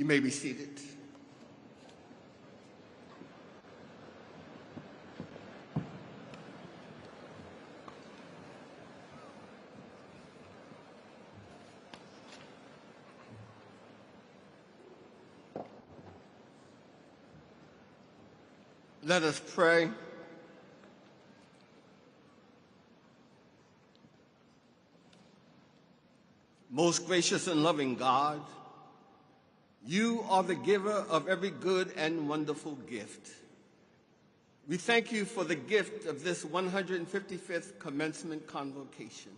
You may be seated. Let us pray. Most gracious and loving God, you are the giver of every good and wonderful gift. We thank you for the gift of this 155th commencement convocation.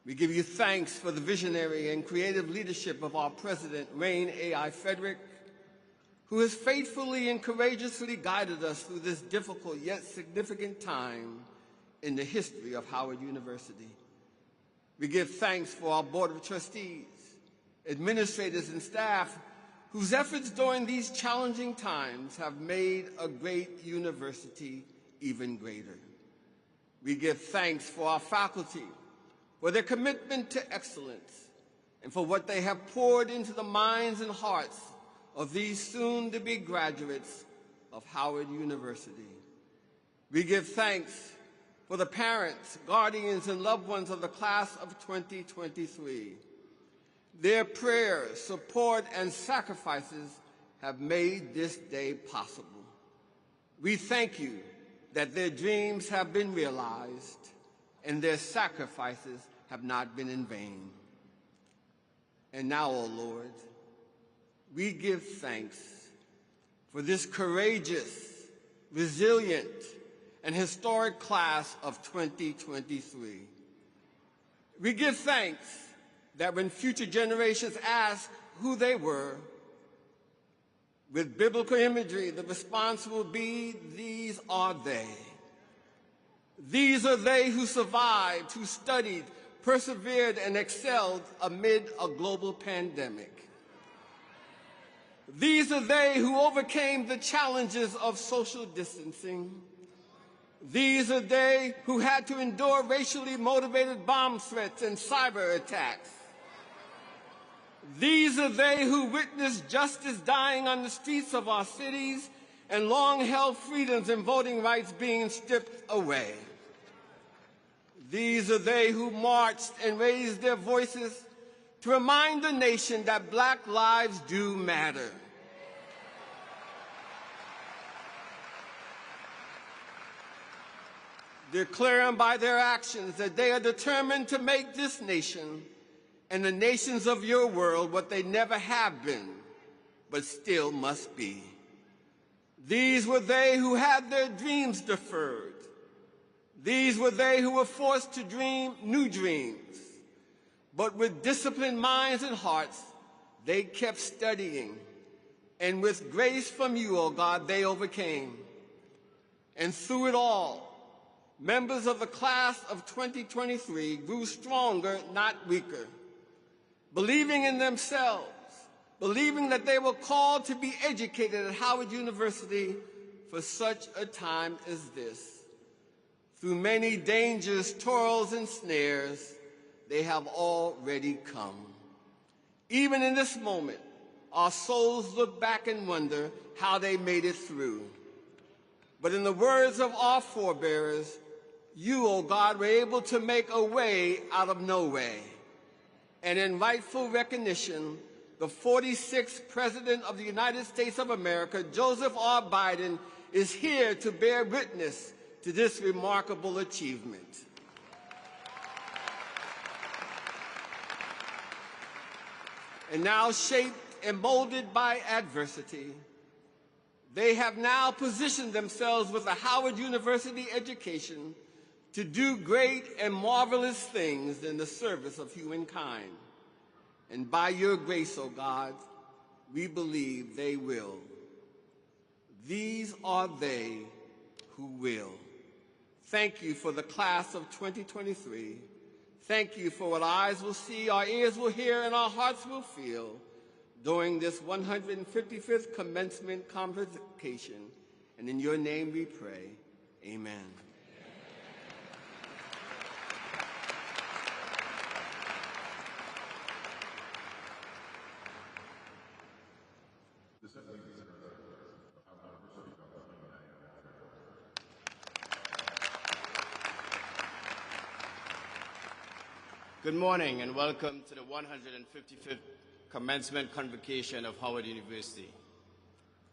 We give you thanks for the visionary and creative leadership of our President, Reign A.I. Frederick, who has faithfully and courageously guided us through this difficult yet significant time in the history of Howard University. We give thanks for our Board of Trustees, administrators, and staff whose efforts during these challenging times have made a great university even greater. We give thanks for our faculty, for their commitment to excellence, and for what they have poured into the minds and hearts of these soon-to-be graduates of Howard University. We give thanks for the parents, guardians, and loved ones of the class of 2023. Their prayers, support, and sacrifices have made this day possible. We thank you that their dreams have been realized and their sacrifices have not been in vain. And now, O Lord, we give thanks for this courageous, resilient, and historic class of 2023. We give thanks that when future generations ask who they were, with biblical imagery, the response will be, these are they. These are they who survived, who studied, persevered, and excelled amid a global pandemic. These are they who overcame the challenges of social distancing. These are they who had to endure racially motivated bomb threats and cyber attacks. These are they who witnessed justice dying on the streets of our cities and long-held freedoms and voting rights being stripped away. These are they who marched and raised their voices to remind the nation that Black lives do matter. Declaring by their actions that they are determined to make this nation and the nations of your world what they never have been, but still must be. These were they who had their dreams deferred. These were they who were forced to dream new dreams. But with disciplined minds and hearts, they kept studying. And with grace from you, O God, they overcame. And through it all, members of the class of 2023 grew stronger, not weaker, believing in themselves, believing that they were called to be educated at Howard University for such a time as this. Through many dangers, toils, and snares, they have already come. Even in this moment, our souls look back and wonder how they made it through. But in the words of our forebears, you, O God, were able to make a way out of no way. And in rightful recognition, the 46th President of the United States of America, Joseph R. Biden, is here to bear witness to this remarkable achievement. And now shaped and molded by adversity, they have now positioned themselves with a Howard University education to do great and marvelous things in the service of humankind. And by your grace, O God, we believe they will. These are they who will. Thank you for the class of 2023. Thank you for what eyes will see, our ears will hear, and our hearts will feel during this 155th commencement convocation. And in your name we pray, amen. Good morning and welcome to the 155th commencement convocation of Howard University.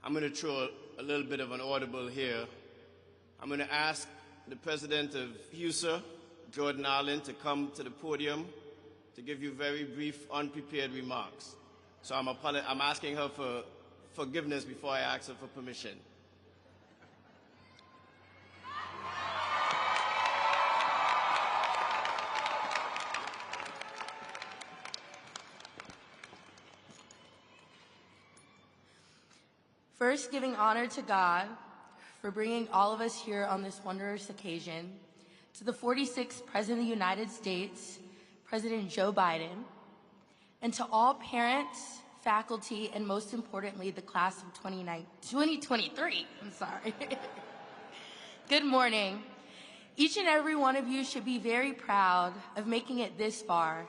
I'm going to throw a little bit of an audible here. I'm going to ask the president of HUSA, Jordan Allen, to come to the podium to give you very brief, unprepared remarks. So I'm asking her for forgiveness before I ask her for permission. First, giving honor to God for bringing all of us here on this wondrous occasion, to the 46th President of the United States, President Joe Biden, and to all parents, faculty, and most importantly, the class of 2023. I'm sorry. Good morning. Each and every one of you should be very proud of making it this far.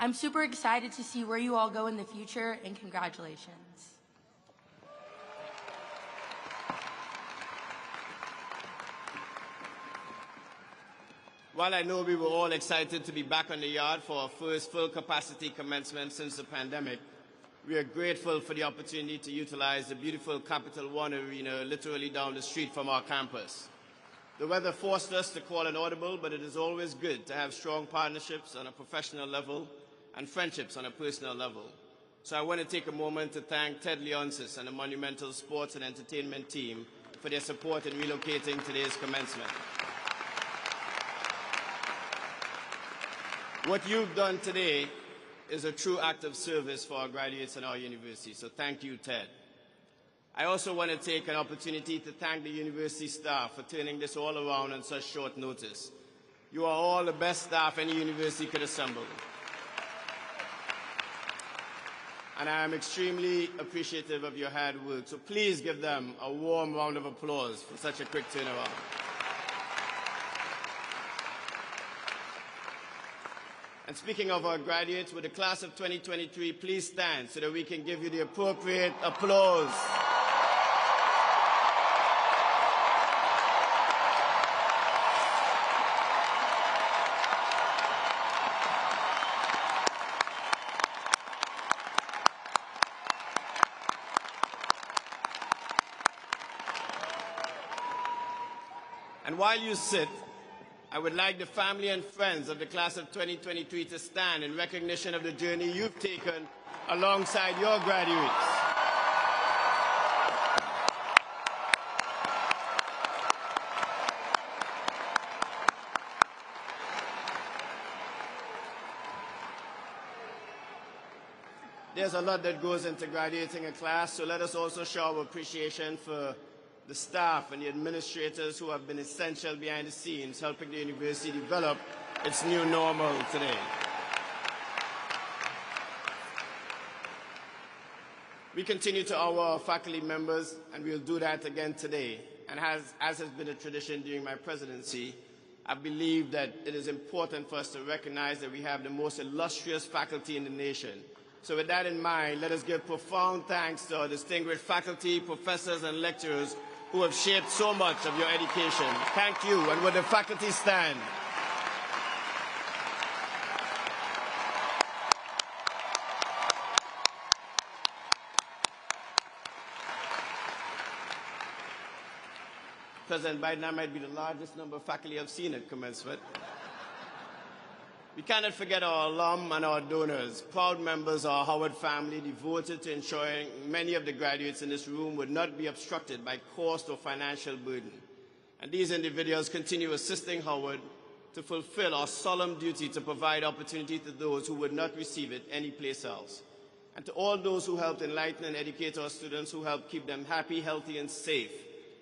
I'm super excited to see where you all go in the future, and congratulations. While I know we were all excited to be back on the yard for our first full capacity commencement since the pandemic, we are grateful for the opportunity to utilize the beautiful Capital One Arena literally down the street from our campus. The weather forced us to call an audible, but it is always good to have strong partnerships on a professional level and friendships on a personal level. So I want to take a moment to thank Ted Leonsis and the Monumental Sports and Entertainment team for their support in relocating today's commencement. What you've done today is a true act of service for our graduates and our university, so thank you, Ted. I also want to take an opportunity to thank the university staff for turning this all around on such short notice. You are all the best staff any university could assemble. And I am extremely appreciative of your hard work, so please give them a warm round of applause for such a quick turnaround. And speaking of our graduates, with the class of 2023, please stand so that we can give you the appropriate applause. And while you sit, I would like the family and friends of the class of 2023 to stand in recognition of the journey you've taken alongside your graduates. There's a lot that goes into graduating a class, so let us also show our appreciation for the staff and the administrators who have been essential behind the scenes, helping the university develop its new normal today. We continue to our faculty members, and we'll do that again today. And as has been a tradition during my presidency, I believe that it is important for us to recognize that we have the most illustrious faculty in the nation. So with that in mind, let us give profound thanks to our distinguished faculty, professors, and lecturers who have shaped so much of your education. Thank you, and would the faculty stand? President Biden, that might be the largest number of faculty I've seen at commencement. We cannot forget our alum and our donors, proud members of our Howard family devoted to ensuring many of the graduates in this room would not be obstructed by cost or financial burden. And these individuals continue assisting Howard to fulfill our solemn duty to provide opportunity to those who would not receive it anyplace else. And to all those who helped enlighten and educate our students, who helped keep them happy, healthy, and safe,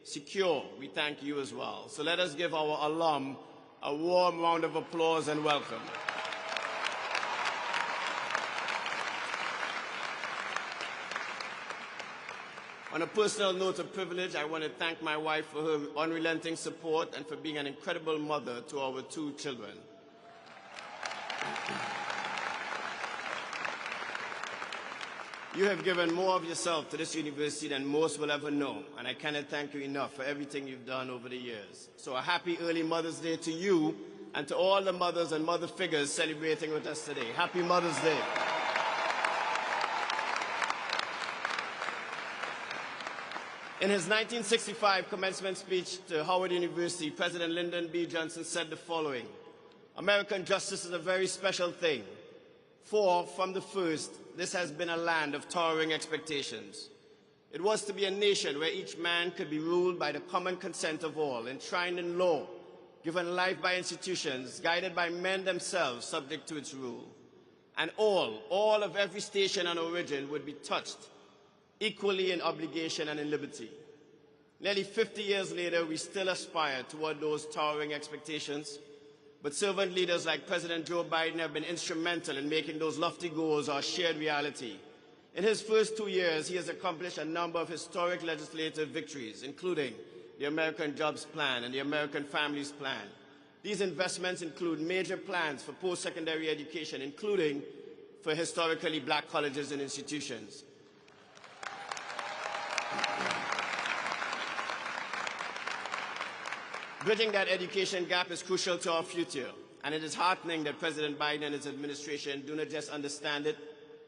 secure, we thank you as well. So let us give our alum a warm round of applause and welcome. On a personal note of privilege, I want to thank my wife for her unrelenting support and for being an incredible mother to our 2 children. You have given more of yourself to this university than most will ever know, and I cannot thank you enough for everything you've done over the years. So a happy early Mother's Day to you and to all the mothers and mother figures celebrating with us today. Happy Mother's Day. In his 1965 commencement speech to Howard University, President Lyndon B. Johnson said the following: "American justice is a very special thing, for from the first, this has been a land of towering expectations. It was to be a nation where each man could be ruled by the common consent of all, enshrined in law, given life by institutions, guided by men themselves, subject to its rule. And all of every station and origin would be touched equally in obligation and in liberty." Nearly 50 years later, we still aspire toward those towering expectations, but servant leaders like President Joe Biden have been instrumental in making those lofty goals our shared reality. In his first 2 years, he has accomplished a number of historic legislative victories, including the American Jobs Plan and the American Families Plan. These investments include major plans for post-secondary education, including for historically black colleges and institutions. Bridging that education gap is crucial to our future, and it is heartening that President Biden and his administration do not just understand it,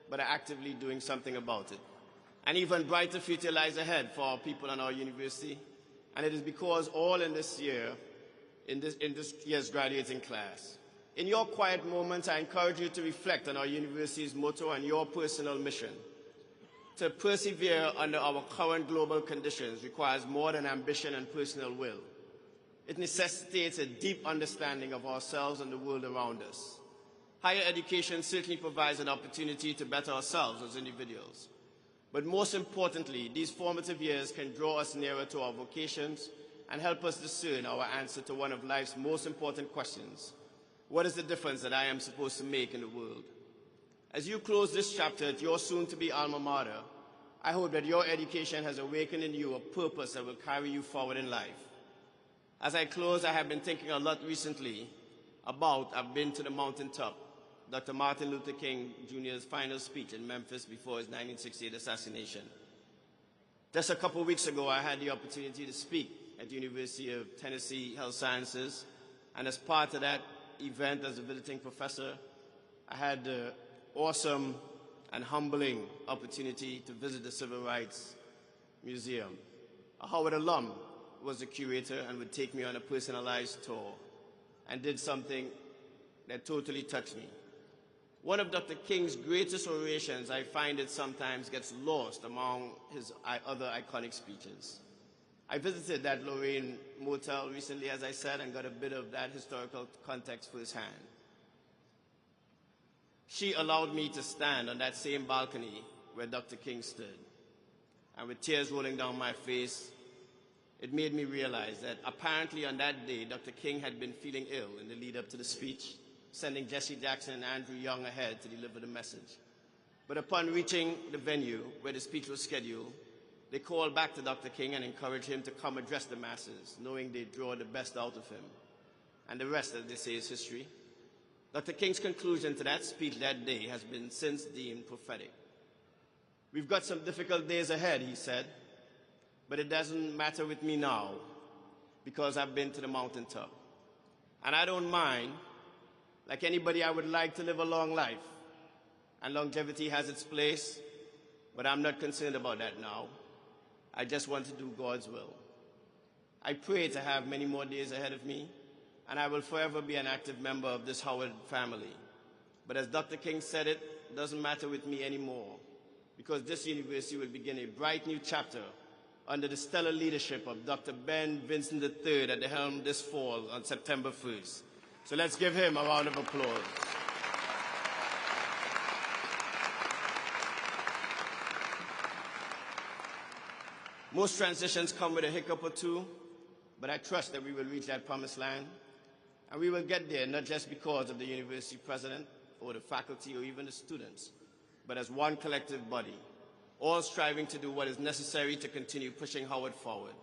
but are actively doing something about it. An even brighter future lies ahead for our people and our university, and it is because all in this year's graduating class. In your quiet moments, I encourage you to reflect on our university's motto and your personal mission. To persevere under our current global conditions requires more than ambition and personal will. It necessitates a deep understanding of ourselves and the world around us. Higher education certainly provides an opportunity to better ourselves as individuals. But most importantly, these formative years can draw us nearer to our vocations and help us discern our answer to one of life's most important questions: what is the difference that I am supposed to make in the world? As you close this chapter at your soon-to-be alma mater, I hope that your education has awakened in you a purpose that will carry you forward in life. As I close, I have been thinking a lot recently about I've been to the mountaintop, Dr. Martin Luther King Jr.'s final speech in Memphis before his 1968 assassination. Just a couple of weeks ago, I had the opportunity to speak at the University of Tennessee Health Sciences, and as part of that event as a visiting professor, I had the awesome and humbling opportunity to visit the Civil Rights Museum. A Howard alum was the curator and would take me on a personalized tour and did something that totally touched me. One of Dr. King's greatest orations, I find it sometimes gets lost among his other iconic speeches. I visited that Lorraine Motel recently, as I said, and got a bit of that historical context firsthand. She allowed me to stand on that same balcony where Dr. King stood. And with tears rolling down my face, it made me realize that apparently on that day, Dr. King had been feeling ill in the lead up to the speech, sending Jesse Jackson and Andrew Young ahead to deliver the message. But upon reaching the venue where the speech was scheduled, they called back to Dr. King and encouraged him to come address the masses, knowing they'd draw the best out of him. And the rest, as they say, is history. Dr. King's conclusion to that speech that day has been since deemed prophetic. "We've got some difficult days ahead," he said, "but it doesn't matter with me now because I've been to the mountaintop. And I don't mind. Like anybody, I would like to live a long life, and longevity has its place, but I'm not concerned about that now. I just want to do God's will. I pray to have many more days ahead of me, and I will forever be an active member of this Howard family. But as Dr. King said it doesn't matter with me anymore, because this university will begin a bright new chapter under the stellar leadership of Dr. Ben Vincent III at the helm this fall on September 1st. So let's give him a round of applause. Most transitions come with a hiccup or two, but I trust that we will reach that promised land. And we will get there not just because of the university president or the faculty or even the students, but as one collective body, all striving to do what is necessary to continue pushing Howard forward.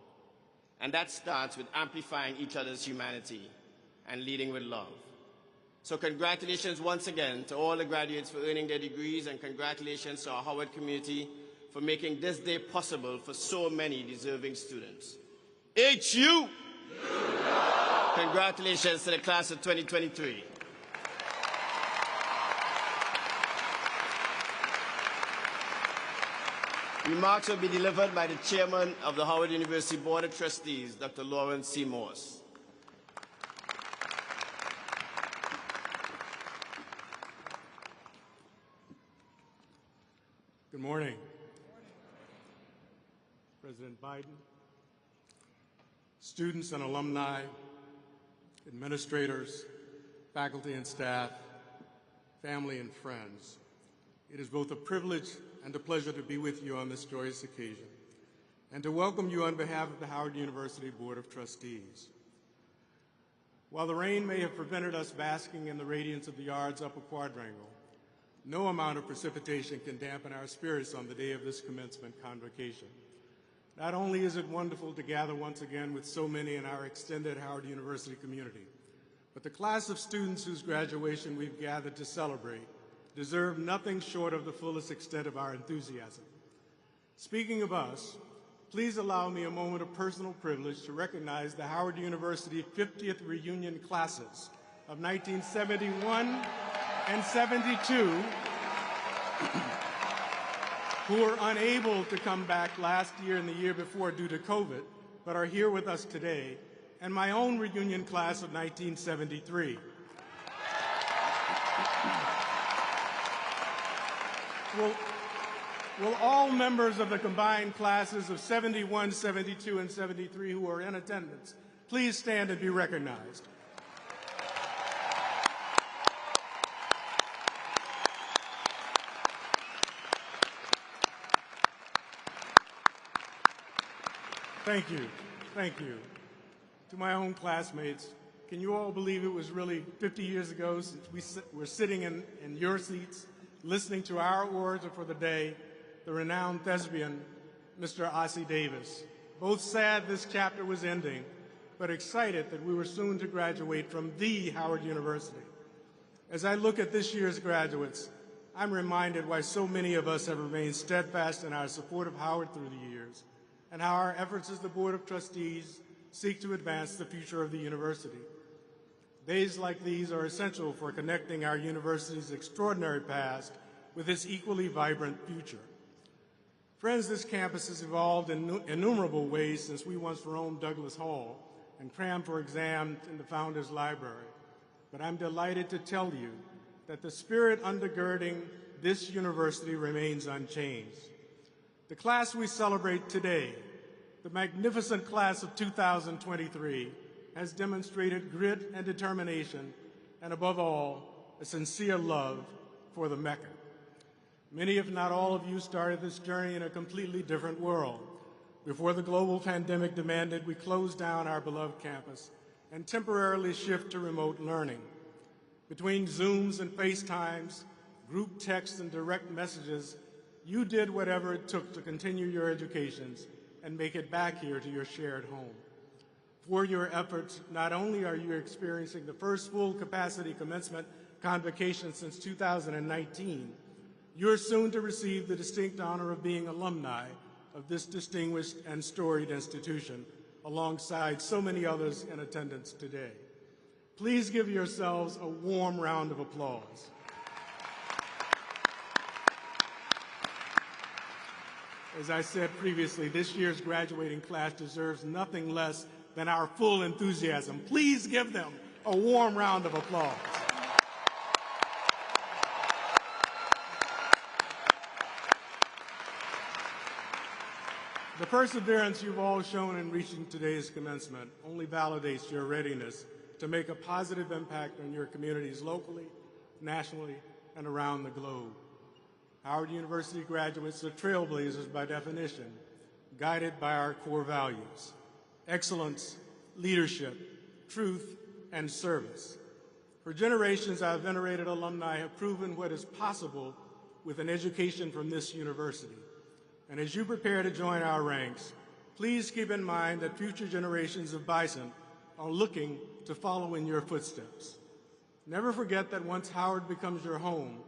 And that starts with amplifying each other's humanity and leading with love. So congratulations once again to all the graduates for earning their degrees, and congratulations to our Howard community for making this day possible for so many deserving students. HU! Congratulations to the class of 2023. Remarks will be delivered by the Chairman of the Howard University Board of Trustees, Dr. Lawrence C. Morse. Good morning. President Biden, students and alumni, administrators, faculty and staff, family and friends. It is both a privilege and a pleasure to be with you on this joyous occasion and to welcome you on behalf of the Howard University Board of Trustees. While the rain may have prevented us basking in the radiance of the yard's upper quadrangle, no amount of precipitation can dampen our spirits on the day of this commencement convocation. Not only is it wonderful to gather once again with so many in our extended Howard University community, but the class of students whose graduation we've gathered to celebrate deserve nothing short of the fullest extent of our enthusiasm. Speaking of us, please allow me a moment of personal privilege to recognize the Howard University 50th reunion classes of 1971 and 72 who were unable to come back last year and the year before due to COVID, but are here with us today, and my own reunion class of 1973. Will all members of the combined classes of 71, 72, and 73 who are in attendance please stand and be recognized? Thank you. Thank you. To my own classmates, can you all believe it was really 50 years ago since we were sitting in your seats listening to our orator for the day, the renowned thespian, Mr. Ossie Davis. Both sad this chapter was ending, but excited that we were soon to graduate from the Howard University. As I look at this year's graduates, I'm reminded why so many of us have remained steadfast in our support of Howard through the years, and how our efforts as the Board of Trustees seek to advance the future of the university. Days like these are essential for connecting our university's extraordinary past with its equally vibrant future. Friends, this campus has evolved in innumerable ways since we once roamed Douglas Hall and crammed for exams in the Founders Library. But I'm delighted to tell you that the spirit undergirding this university remains unchanged. The class we celebrate today, the magnificent class of 2023, has demonstrated grit and determination, and above all, a sincere love for the Mecca. Many, if not all of you, started this journey in a completely different world. Before the global pandemic demanded we close down our beloved campus and temporarily shift to remote learning. Between Zooms and FaceTimes, group texts and direct messages, you did whatever it took to continue your educations and make it back here to your shared home. For your efforts, not only are you experiencing the first full capacity commencement convocation since 2019, you're soon to receive the distinct honor of being alumni of this distinguished and storied institution, alongside so many others in attendance today. Please give yourselves a warm round of applause. As I said previously, this year's graduating class deserves nothing less than our full enthusiasm. Please give them a warm round of applause. The perseverance you've all shown in reaching today's commencement only validates your readiness to make a positive impact on your communities locally, nationally, and around the globe. Howard University graduates are trailblazers by definition, guided by our core values: excellence, leadership, truth, and service. For generations, our venerated alumni have proven what is possible with an education from this university. And as you prepare to join our ranks, please keep in mind that future generations of Bison are looking to follow in your footsteps. Never forget that once Howard becomes your home,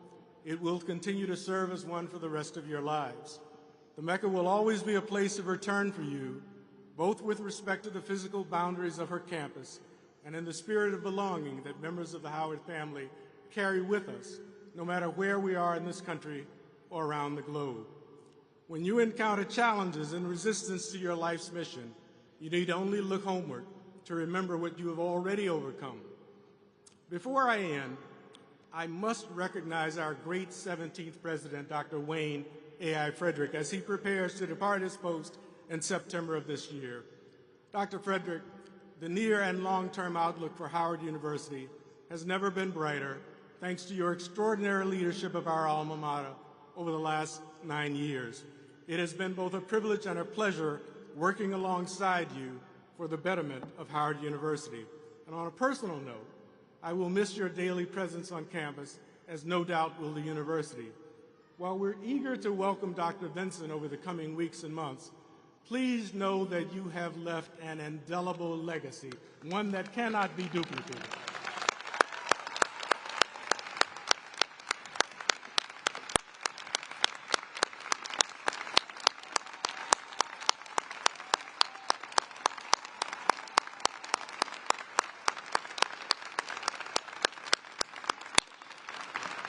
it will continue to serve as one for the rest of your lives. The Mecca will always be a place of return for you, both with respect to the physical boundaries of her campus and in the spirit of belonging that members of the Howard family carry with us, no matter where we are in this country or around the globe. When you encounter challenges and resistance to your life's mission, you need only look homeward to remember what you have already overcome. Before I end, I must recognize our great 17th President, Dr. Wayne A.I. Frederick, as he prepares to depart his post in September of this year. Dr. Frederick, the near and long-term outlook for Howard University has never been brighter, thanks to your extraordinary leadership of our alma mater over the last 9 years. It has been both a privilege and a pleasure working alongside you for the betterment of Howard University. And on a personal note, I will miss your daily presence on campus, as no doubt will the university. While we're eager to welcome Dr. Vinson over the coming weeks and months, please know that you have left an indelible legacy, one that cannot be duplicated.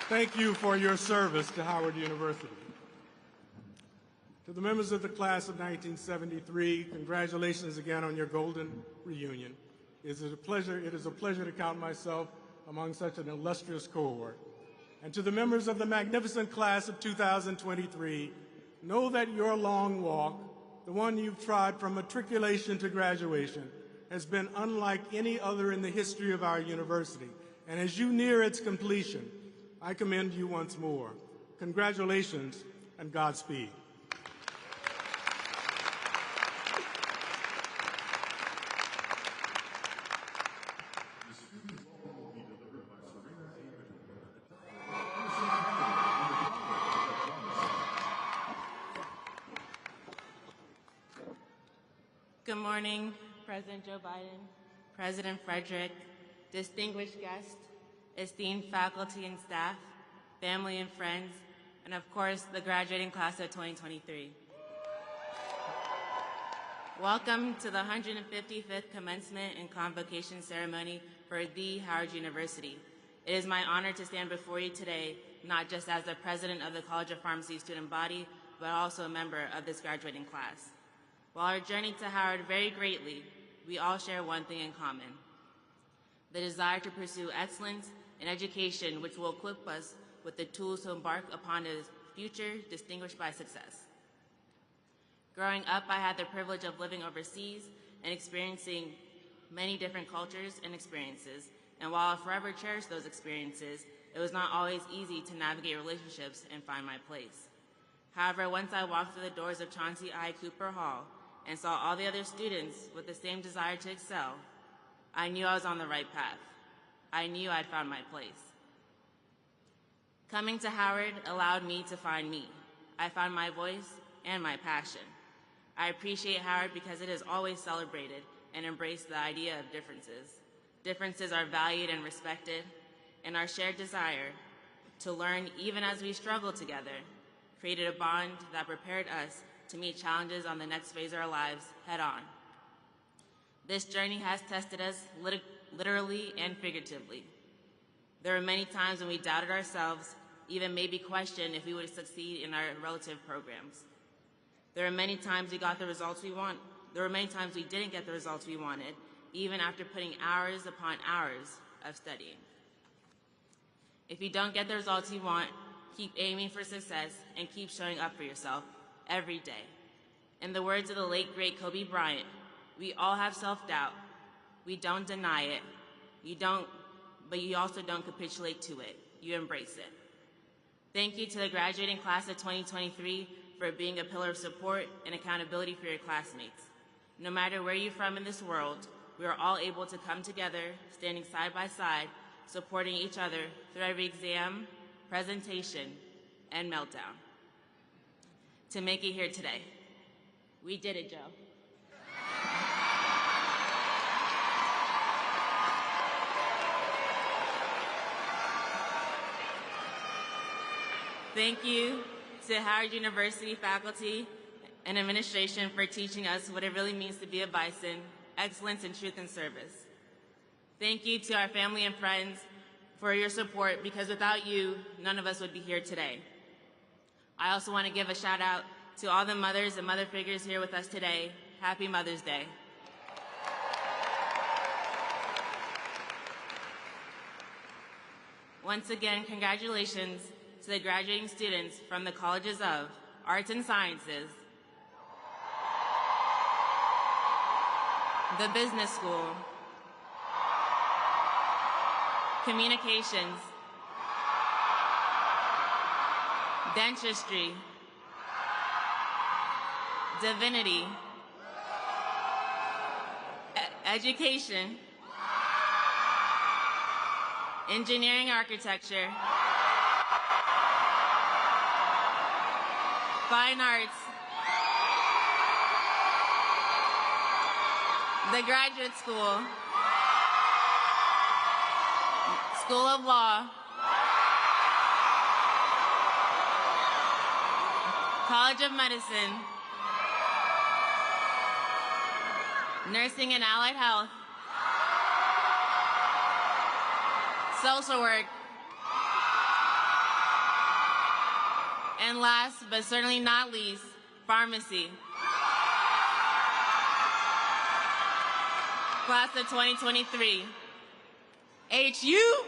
Thank you for your service to Howard University. To the members of the class of 1973, congratulations again on your golden reunion. It is a pleasure to count myself among such an illustrious cohort. And to the members of the magnificent class of 2023, know that your long walk, the one you've trod from matriculation to graduation, has been unlike any other in the history of our university. And as you near its completion, I commend you once more. Congratulations and Godspeed. Good morning, President Joe Biden, President Frederick, distinguished guests, esteemed faculty and staff, family and friends, and of course, the graduating class of 2023. Welcome to the 155th commencement and convocation ceremony for the Howard University. It is my honor to stand before you today, not just as the president of the College of Pharmacy student body, but also a member of this graduating class. While our journey to Howard vary greatly, we all share one thing in common: the desire to pursue excellence in education, which will equip us with the tools to embark upon a future distinguished by success. Growing up, I had the privilege of living overseas and experiencing many different cultures and experiences. And while I forever cherish those experiences, it was not always easy to navigate relationships and find my place. However, once I walked through the doors of Chauncey I. Cooper Hall and saw all the other students with the same desire to excel, I knew I was on the right path. I knew I'd found my place. Coming to Howard allowed me to find me. I found my voice and my passion. I appreciate Howard because it has always celebrated and embraced the idea of differences. Differences are valued and respected, and our shared desire to learn even as we struggle together created a bond that prepared us to meet challenges on the next phase of our lives head on. This journey has tested us literally and figuratively. There were many times when we doubted ourselves, even maybe questioned if we would succeed in our relative programs. There were many times we got the results we want. There were many times we didn't get the results we wanted, even after putting hours upon hours of studying. If you don't get the results you want, keep aiming for success and keep showing up for yourself every day. In the words of the late, great Kobe Bryant, we all have self-doubt. We don't deny it. But you also don't capitulate to it. You embrace it. Thank you to the graduating class of 2023 for being a pillar of support and accountability for your classmates. No matter where you're from in this world, we are all able to come together, standing side by side, supporting each other through every exam, presentation, and meltdown. To make it here today. We did it, Joe. Thank you to Howard University faculty and administration for teaching us what it really means to be a bison, excellence in truth and service. Thank you to our family and friends for your support, because without you, none of us would be here today. I also want to give a shout out to all the mothers and mother figures here with us today. Happy Mother's Day. Once again, congratulations to the graduating students from the Colleges of Arts and Sciences, the Business School, Communications, Dentistry, Divinity, Education, Engineering, Architecture, Fine Arts, the Graduate School, School of Law, College of Medicine, Nursing and Allied Health, Social Work, and last but certainly not least, Pharmacy. Class of 2023. HU.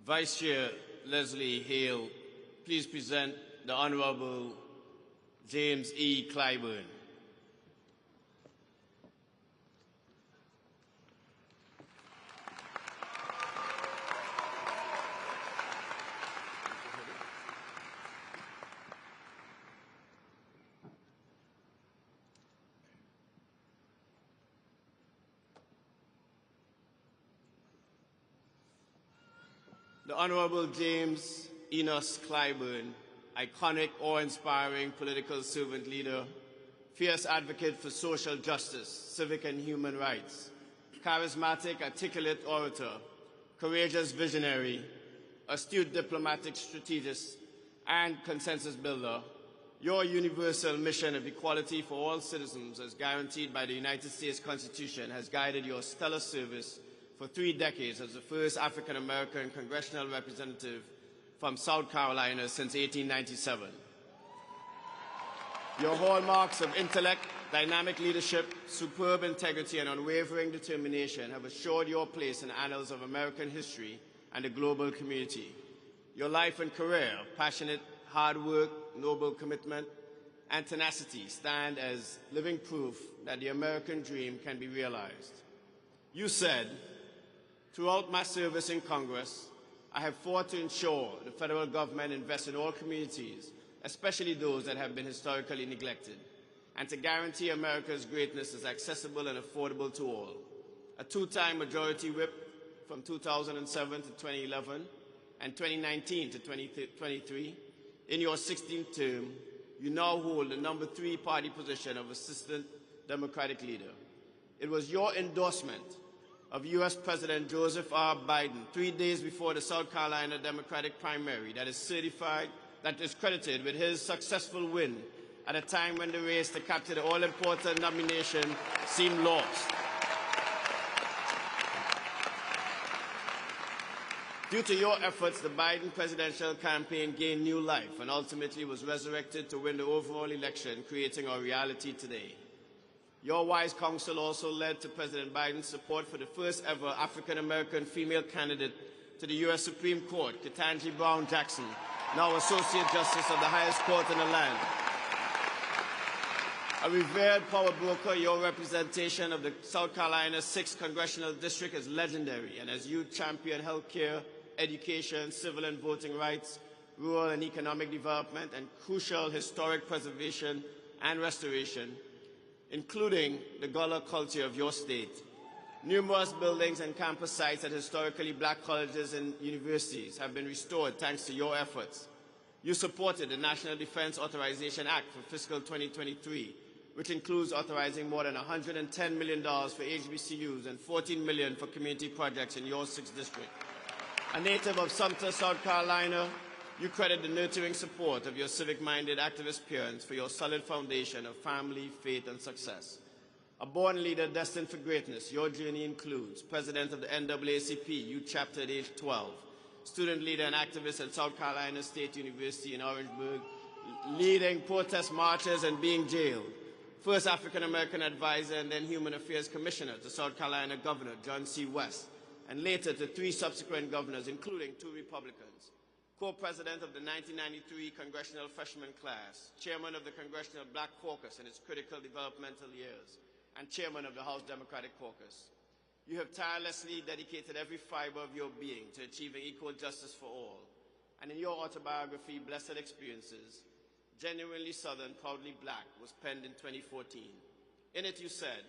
Vice Chair Leslie Hale, please present the Honorable James E. Clyburn. The Honorable James Enos Clyburn, iconic, awe-inspiring political servant leader, fierce advocate for social justice, civic and human rights, charismatic, articulate orator, courageous visionary, astute diplomatic strategist, and consensus builder, your universal mission of equality for all citizens as guaranteed by the United States Constitution has guided your stellar service for 3 decades as the first African-American congressional representative from South Carolina since 1897. Your hallmarks of intellect, dynamic leadership, superb integrity, and unwavering determination have assured your place in the annals of American history and the global community. Your life and career of passionate, hard work, noble commitment, and tenacity stand as living proof that the American dream can be realized. You said, "Throughout my service in Congress, I have fought to ensure the federal government invests in all communities, especially those that have been historically neglected, and to guarantee America's greatness is accessible and affordable to all." A 2-time majority whip from 2007 to 2011 and 2019 to 2023, in your 16th term, you now hold the number 3 party position of Assistant Democratic Leader. It was your endorsement of U.S. President Joseph R. Biden 3 days before the South Carolina Democratic primary that is credited with his successful win at a time when the race to capture the all-important nomination seemed lost. Due to your efforts, the Biden presidential campaign gained new life and ultimately was resurrected to win the overall election, creating our reality today. Your wise counsel also led to President Biden's support for the first ever African-American female candidate to the U.S. Supreme Court, Ketanji Brown Jackson, now Associate Justice of the highest court in the land. A revered power broker, your representation of the South Carolina 6th Congressional District is legendary, and as you champion health care, education, civil and voting rights, rural and economic development, and crucial historic preservation and restoration, including the Gullah culture of your state. Numerous buildings and campus sites at historically black colleges and universities have been restored thanks to your efforts. You supported the National Defense Authorization Act for fiscal 2023, which includes authorizing more than $110 million for HBCUs and $14 million for community projects in your 6th district. A native of Sumter, South Carolina, you credit the nurturing support of your civic-minded activist parents for your solid foundation of family, faith, and success. A born leader destined for greatness, your journey includes President of the NAACP, you chapter at age 12, student leader and activist at South Carolina State University in Orangeburg, leading protest marches and being jailed, first African-American advisor and then Human Affairs Commissioner to South Carolina Governor John C. West, and later to 3 subsequent governors, including 2 Republicans. Co-president of the 1993 Congressional Freshman Class, chairman of the Congressional Black Caucus in its critical developmental years, and chairman of the House Democratic Caucus. You have tirelessly dedicated every fiber of your being to achieving equal justice for all. And in your autobiography, Blessed Experiences, Genuinely Southern, Proudly Black was penned in 2014. In it you said,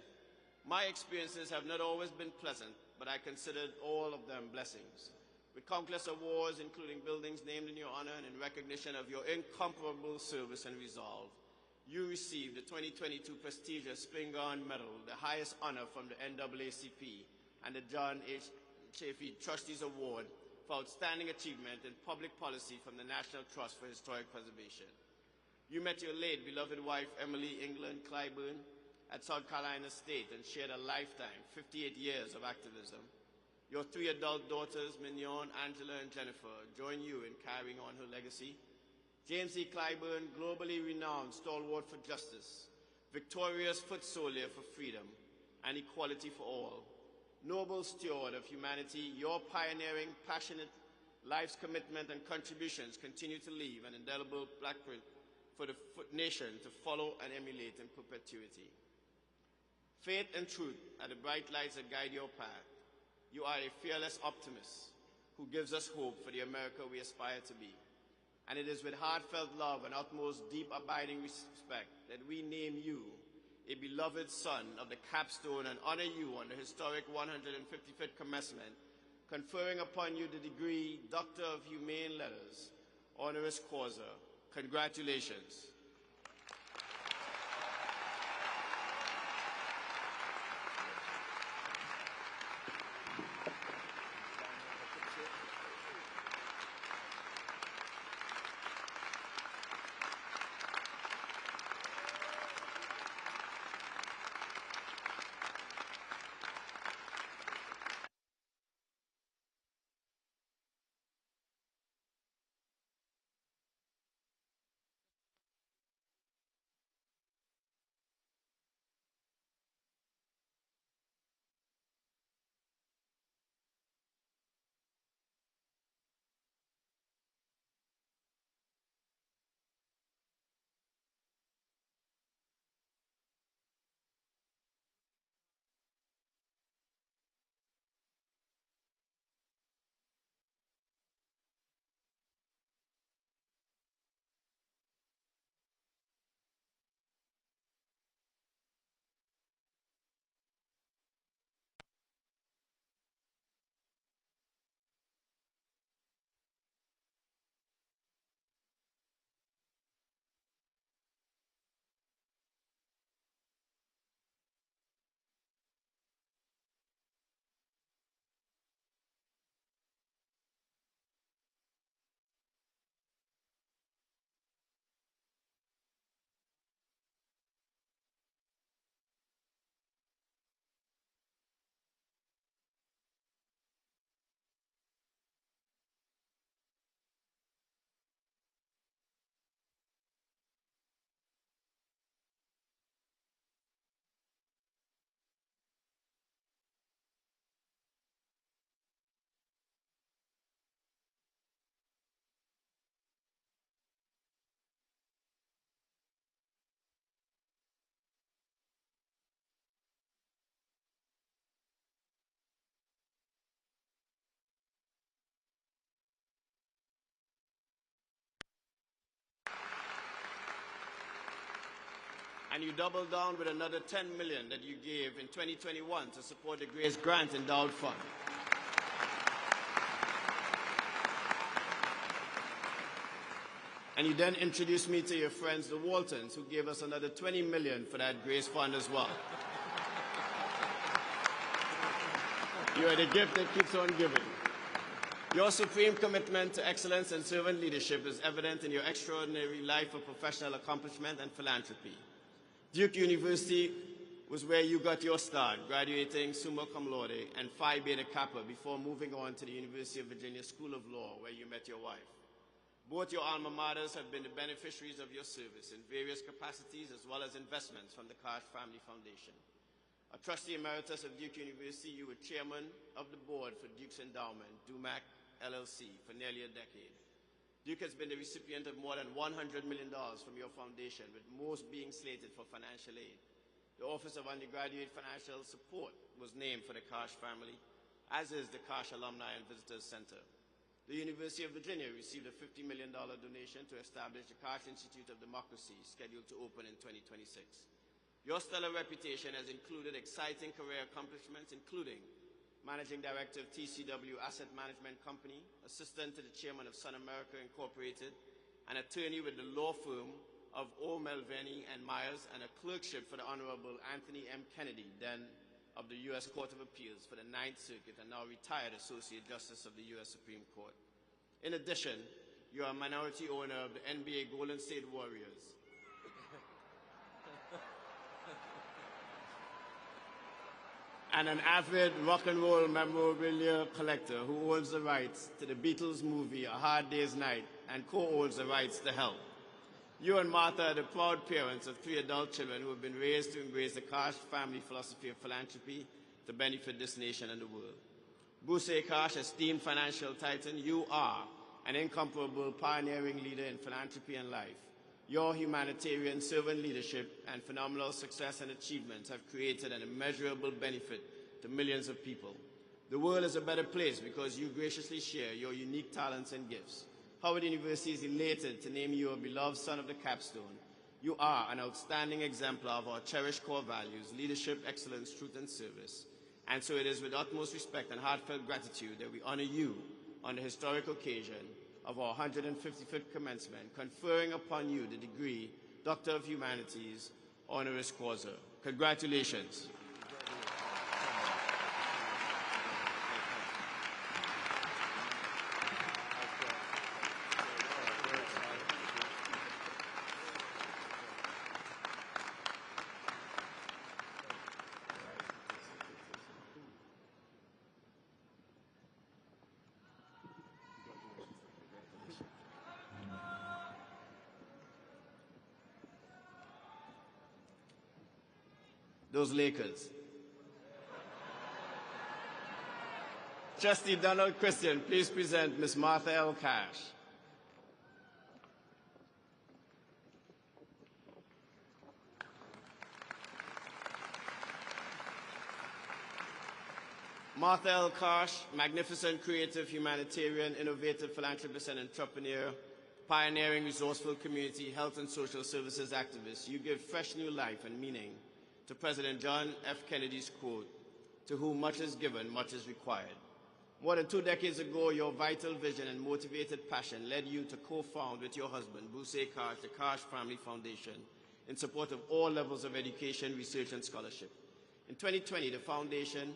"My experiences have not always been pleasant, but I considered all of them blessings. With countless awards, including buildings named in your honor and in recognition of your incomparable service and resolve, you received the 2022 prestigious Spingarn Medal, the highest honor from the NAACP, and the John H. Chafee Trustees Award for Outstanding Achievement in Public Policy from the National Trust for Historic Preservation. You met your late beloved wife, Emily England Clyburn, at South Carolina State and shared a lifetime, 58 years of activism. Your 3 adult daughters, Mignon, Angela, and Jennifer, join you in carrying on her legacy. James E. Clyburn, globally renowned stalwart for justice, victorious foot soldier for freedom and equality for all. Noble steward of humanity, your pioneering, passionate life's commitment and contributions continue to leave an indelible blackprint for the nation to follow and emulate in perpetuity. Faith and truth are the bright lights that guide your path. You are a fearless optimist who gives us hope for the America we aspire to be. And it is with heartfelt love and utmost deep abiding respect that we name you a beloved son of the capstone and honor you on the historic 155th commencement, conferring upon you the degree Doctor of Humane Letters, honoris causa. Congratulations. And you doubled down with another $10 million that you gave in 2021 to support the Grace Grant Endowed Fund. And you then introduced me to your friends, the Waltons, who gave us another $20 million for that Grace Fund as well. You are the gift that keeps on giving. Your supreme commitment to excellence and servant leadership is evident in your extraordinary life of professional accomplishment and philanthropy. Duke University was where you got your start, graduating summa cum laude and Phi Beta Kappa before moving on to the University of Virginia School of Law, where you met your wife. Both your alma maters have been the beneficiaries of your service in various capacities as well as investments from the Karsh Family Foundation. A trustee emeritus of Duke University, you were chairman of the board for Duke's Endowment, DUMAC LLC, for nearly a decade. Duke has been the recipient of more than $100 million from your foundation, with most being slated for financial aid. The Office of Undergraduate Financial Support was named for the Karsh family, as is the Karsh Alumni and Visitors Center. The University of Virginia received a $50 million donation to establish the Karsh Institute of Democracy, scheduled to open in 2026. Your stellar reputation has included exciting career accomplishments, including Managing Director of TCW Asset Management Company, Assistant to the Chairman of Sun America Incorporated, an attorney with the law firm of O. Melveni and Myers, and a clerkship for the Honorable Anthony M. Kennedy, then of the U.S. Court of Appeals for the Ninth Circuit and now retired Associate Justice of the U.S. Supreme Court. In addition, you are a minority owner of the NBA Golden State Warriors. And an avid rock and roll memorabilia collector who owns the rights to the Beatles movie A Hard Day's Night and co-owns the rights to Help. You and Martha are the proud parents of 3 adult children who have been raised to embrace the Karsh family philosophy of philanthropy to benefit this nation and the world. Bruce Akash, esteemed financial titan, you are an incomparable pioneering leader in philanthropy and life. Your humanitarian servant leadership and phenomenal success and achievements have created an immeasurable benefit to millions of people. The world is a better place because you graciously share your unique talents and gifts. Howard University is elated to name you a beloved son of the capstone. You are an outstanding exemplar of our cherished core values: leadership, excellence, truth, and service. And so it is with utmost respect and heartfelt gratitude that we honor you on the historic occasion of our 155th commencement, conferring upon you the degree Doctor of Humanities, honoris causa. Congratulations. Those Lakers. Trustee Donald Christian, please present Ms. Martha L. Cash. Martha L. Cash, magnificent, creative, humanitarian, innovative philanthropist and entrepreneur, pioneering, resourceful community, health and social services activist. You give fresh new life and meaning to President John F. Kennedy's quote, "To whom much is given, much is required." More than 2 decades ago, your vital vision and motivated passion led you to co-found with your husband, Bruce Akash, the Cash Family Foundation, in support of all levels of education, research, and scholarship. In 2020, the foundation,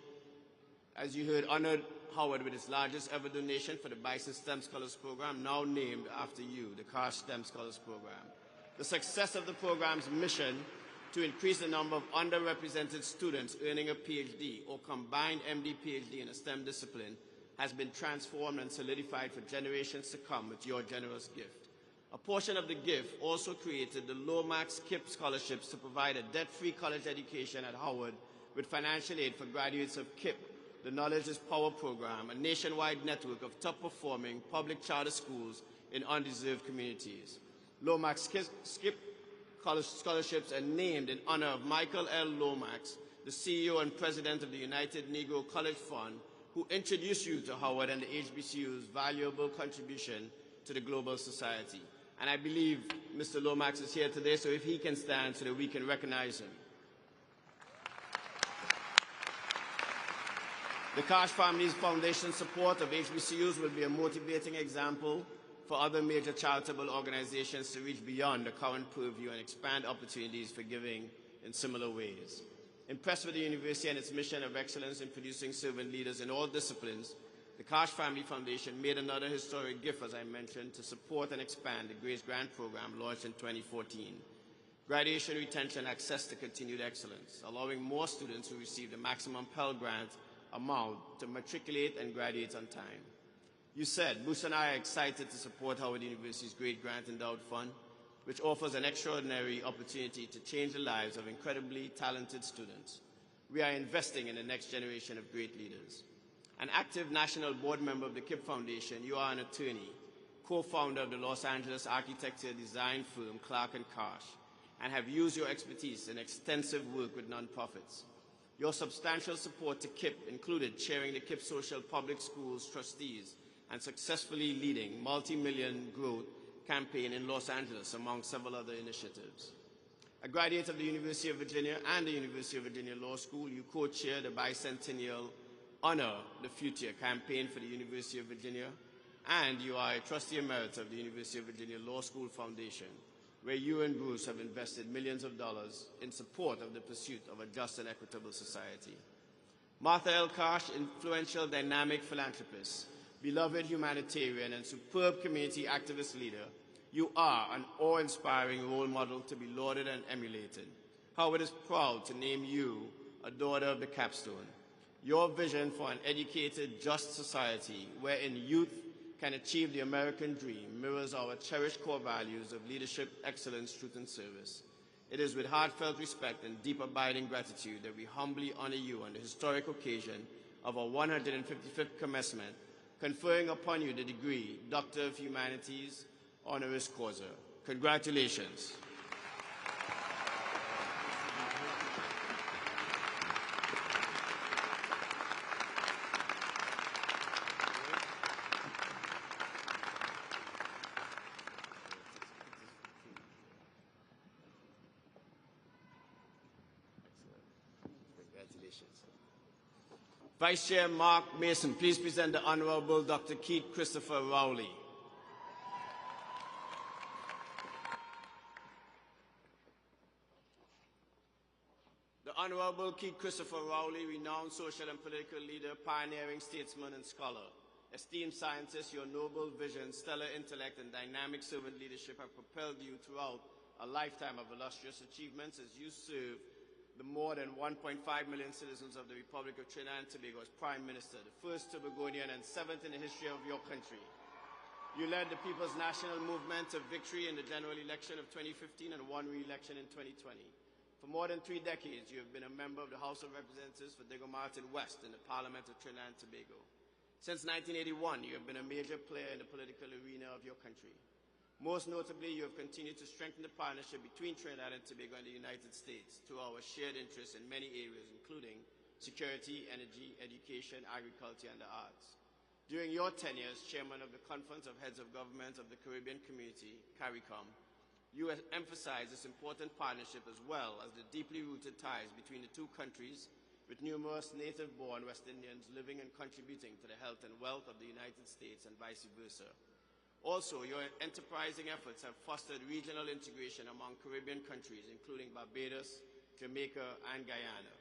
as you heard, honored Howard with its largest ever donation for the Bison STEM Scholars Program, now named after you, the Cash STEM Scholars Program. The success of the program's mission to increase the number of underrepresented students earning a PhD or combined MD-PhD in a STEM discipline has been transformed and solidified for generations to come with your generous gift. A portion of the gift also created the Lomax KIPP scholarships to provide a debt-free college education at Howard with financial aid for graduates of KIPP, the Knowledge is Power program, a nationwide network of top-performing public charter schools in undeserved communities. Lomax KIPP scholarships are named in honor of Michael L. Lomax, the CEO and president of the United Negro College Fund, who introduced you to Howard and the HBCU's valuable contribution to the global society. And I believe Mr. Lomax is here today, so if he can stand so that we can recognize him. The Cash Family's Foundation support of HBCUs will be a motivating example for other major charitable organizations to reach beyond the current purview and expand opportunities for giving in similar ways. Impressed with the university and its mission of excellence in producing servant leaders in all disciplines, the Cash Family Foundation made another historic gift, as I mentioned, to support and expand the Grace Grant Program launched in 2014. Graduation, retention, access to continued excellence, allowing more students who receive the maximum Pell Grant amount to matriculate and graduate on time. You said, Bruce and I are excited to support Howard University's Great Grant Endowed Fund, which offers an extraordinary opportunity to change the lives of incredibly talented students. We are investing in the next generation of great leaders. An active national board member of the KIPP Foundation, you are an attorney, co-founder of the Los Angeles architecture design firm Clark & Cash, and have used your expertise in extensive work with nonprofits. Your substantial support to KIPP included chairing the KIPP Social Public Schools Trustees and successfully leading multi-million growth campaign in Los Angeles, among several other initiatives. A graduate of the University of Virginia and the University of Virginia Law School, you co-chair the bicentennial Honor the Future campaign for the University of Virginia, and you are a trustee emeritus of the University of Virginia Law School Foundation, where you and Bruce have invested millions of dollars in support of the pursuit of a just and equitable society. Martha L. Cash, influential, dynamic philanthropist, beloved humanitarian, and superb community activist leader, you are an awe-inspiring role model to be lauded and emulated. Howard is proud to name you a daughter of the capstone. Your vision for an educated, just society wherein youth can achieve the American dream mirrors our cherished core values of leadership, excellence, truth, and service. It is with heartfelt respect and deep abiding gratitude that we humbly honor you on the historic occasion of our 155th commencement, conferring upon you the degree Doctor of Humanities, honoris causa. Congratulations. Vice Chair Mark Mason, please present the Honorable Dr. Keith Christopher Rowley. The Honorable Keith Christopher Rowley, renowned social and political leader, pioneering statesman and scholar. Esteemed scientist, your noble vision, stellar intellect, and dynamic servant leadership have propelled you throughout a lifetime of illustrious achievements as you serve the more than 1.5 million citizens of the Republic of Trinidad and Tobago as Prime Minister, the first Tobagonian and seventh in the history of your country. You led the People's National Movement to victory in the general election of 2015 and won re-election in 2020. For more than 3 decades, you have been a member of the House of Representatives for Diego Martin West in the Parliament of Trinidad and Tobago. Since 1981, you have been a major player in the political arena of your country. Most notably, you have continued to strengthen the partnership between Trinidad and Tobago and the United States through our shared interests in many areas, including security, energy, education, agriculture, and the arts. During your tenure as chairman of the Conference of Heads of Government of the Caribbean Community, CARICOM, you have emphasized this important partnership as well as the deeply rooted ties between the two countries, with numerous native-born West Indians living and contributing to the health and wealth of the United States and vice versa. Also, your enterprising efforts have fostered regional integration among Caribbean countries, including Barbados, Jamaica, and Guyana.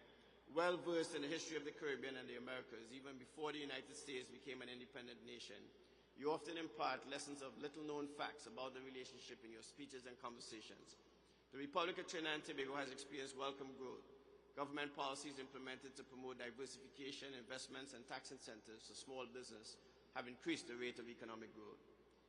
Well-versed in the history of the Caribbean and the Americas, even before the United States became an independent nation, you often impart lessons of little-known facts about the relationship in your speeches and conversations. The Republic of Trinidad and Tobago has experienced welcome growth. Government policies implemented to promote diversification, investments, and tax incentives for small business have increased the rate of economic growth.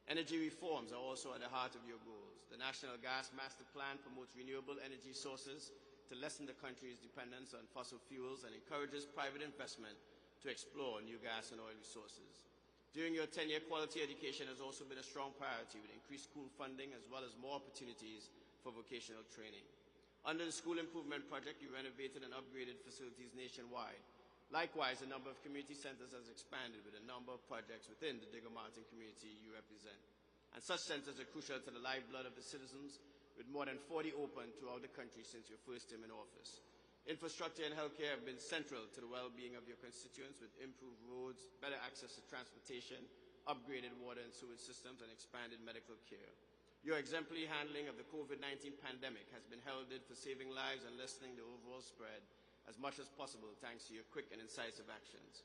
Energy reforms are also at the heart of your goals. The National Gas Master Plan promotes renewable energy sources to lessen the country's dependence on fossil fuels and encourages private investment to explore new gas and oil resources. During your tenure, quality education has also been a strong priority with increased school funding as well as more opportunities for vocational training. Under the School Improvement Project, you renovated and upgraded facilities nationwide. Likewise, the number of community centers has expanded with a number of projects within the Diego Martin community you represent. And such centers are crucial to the lifeblood of the citizens, with more than 40 open throughout the country since your first term in office. Infrastructure and healthcare have been central to the well-being of your constituents with improved roads, better access to transportation, upgraded water and sewage systems, and expanded medical care. Your exemplary handling of the COVID-19 pandemic has been heralded for saving lives and lessening the overall spread as much as possible thanks to your quick and incisive actions.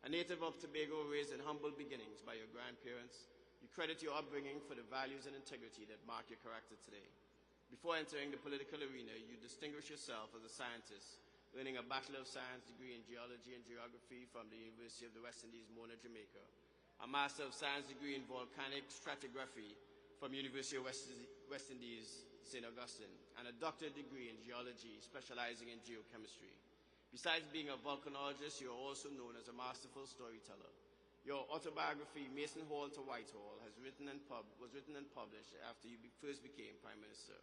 A native of Tobago raised in humble beginnings by your grandparents, you credit your upbringing for the values and integrity that mark your character today. Before entering the political arena, you distinguished yourself as a scientist, earning a Bachelor of Science degree in Geology and Geography from the University of the West Indies, Mona, Jamaica, a Master of Science degree in Volcanic Stratigraphy from University of West Indies, St. Augustine, and a doctorate degree in Geology, specializing in geochemistry. Besides being a volcanologist, you are also known as a masterful storyteller. Your autobiography, Mason Hall to Whitehall, was written and published after you first became Prime Minister.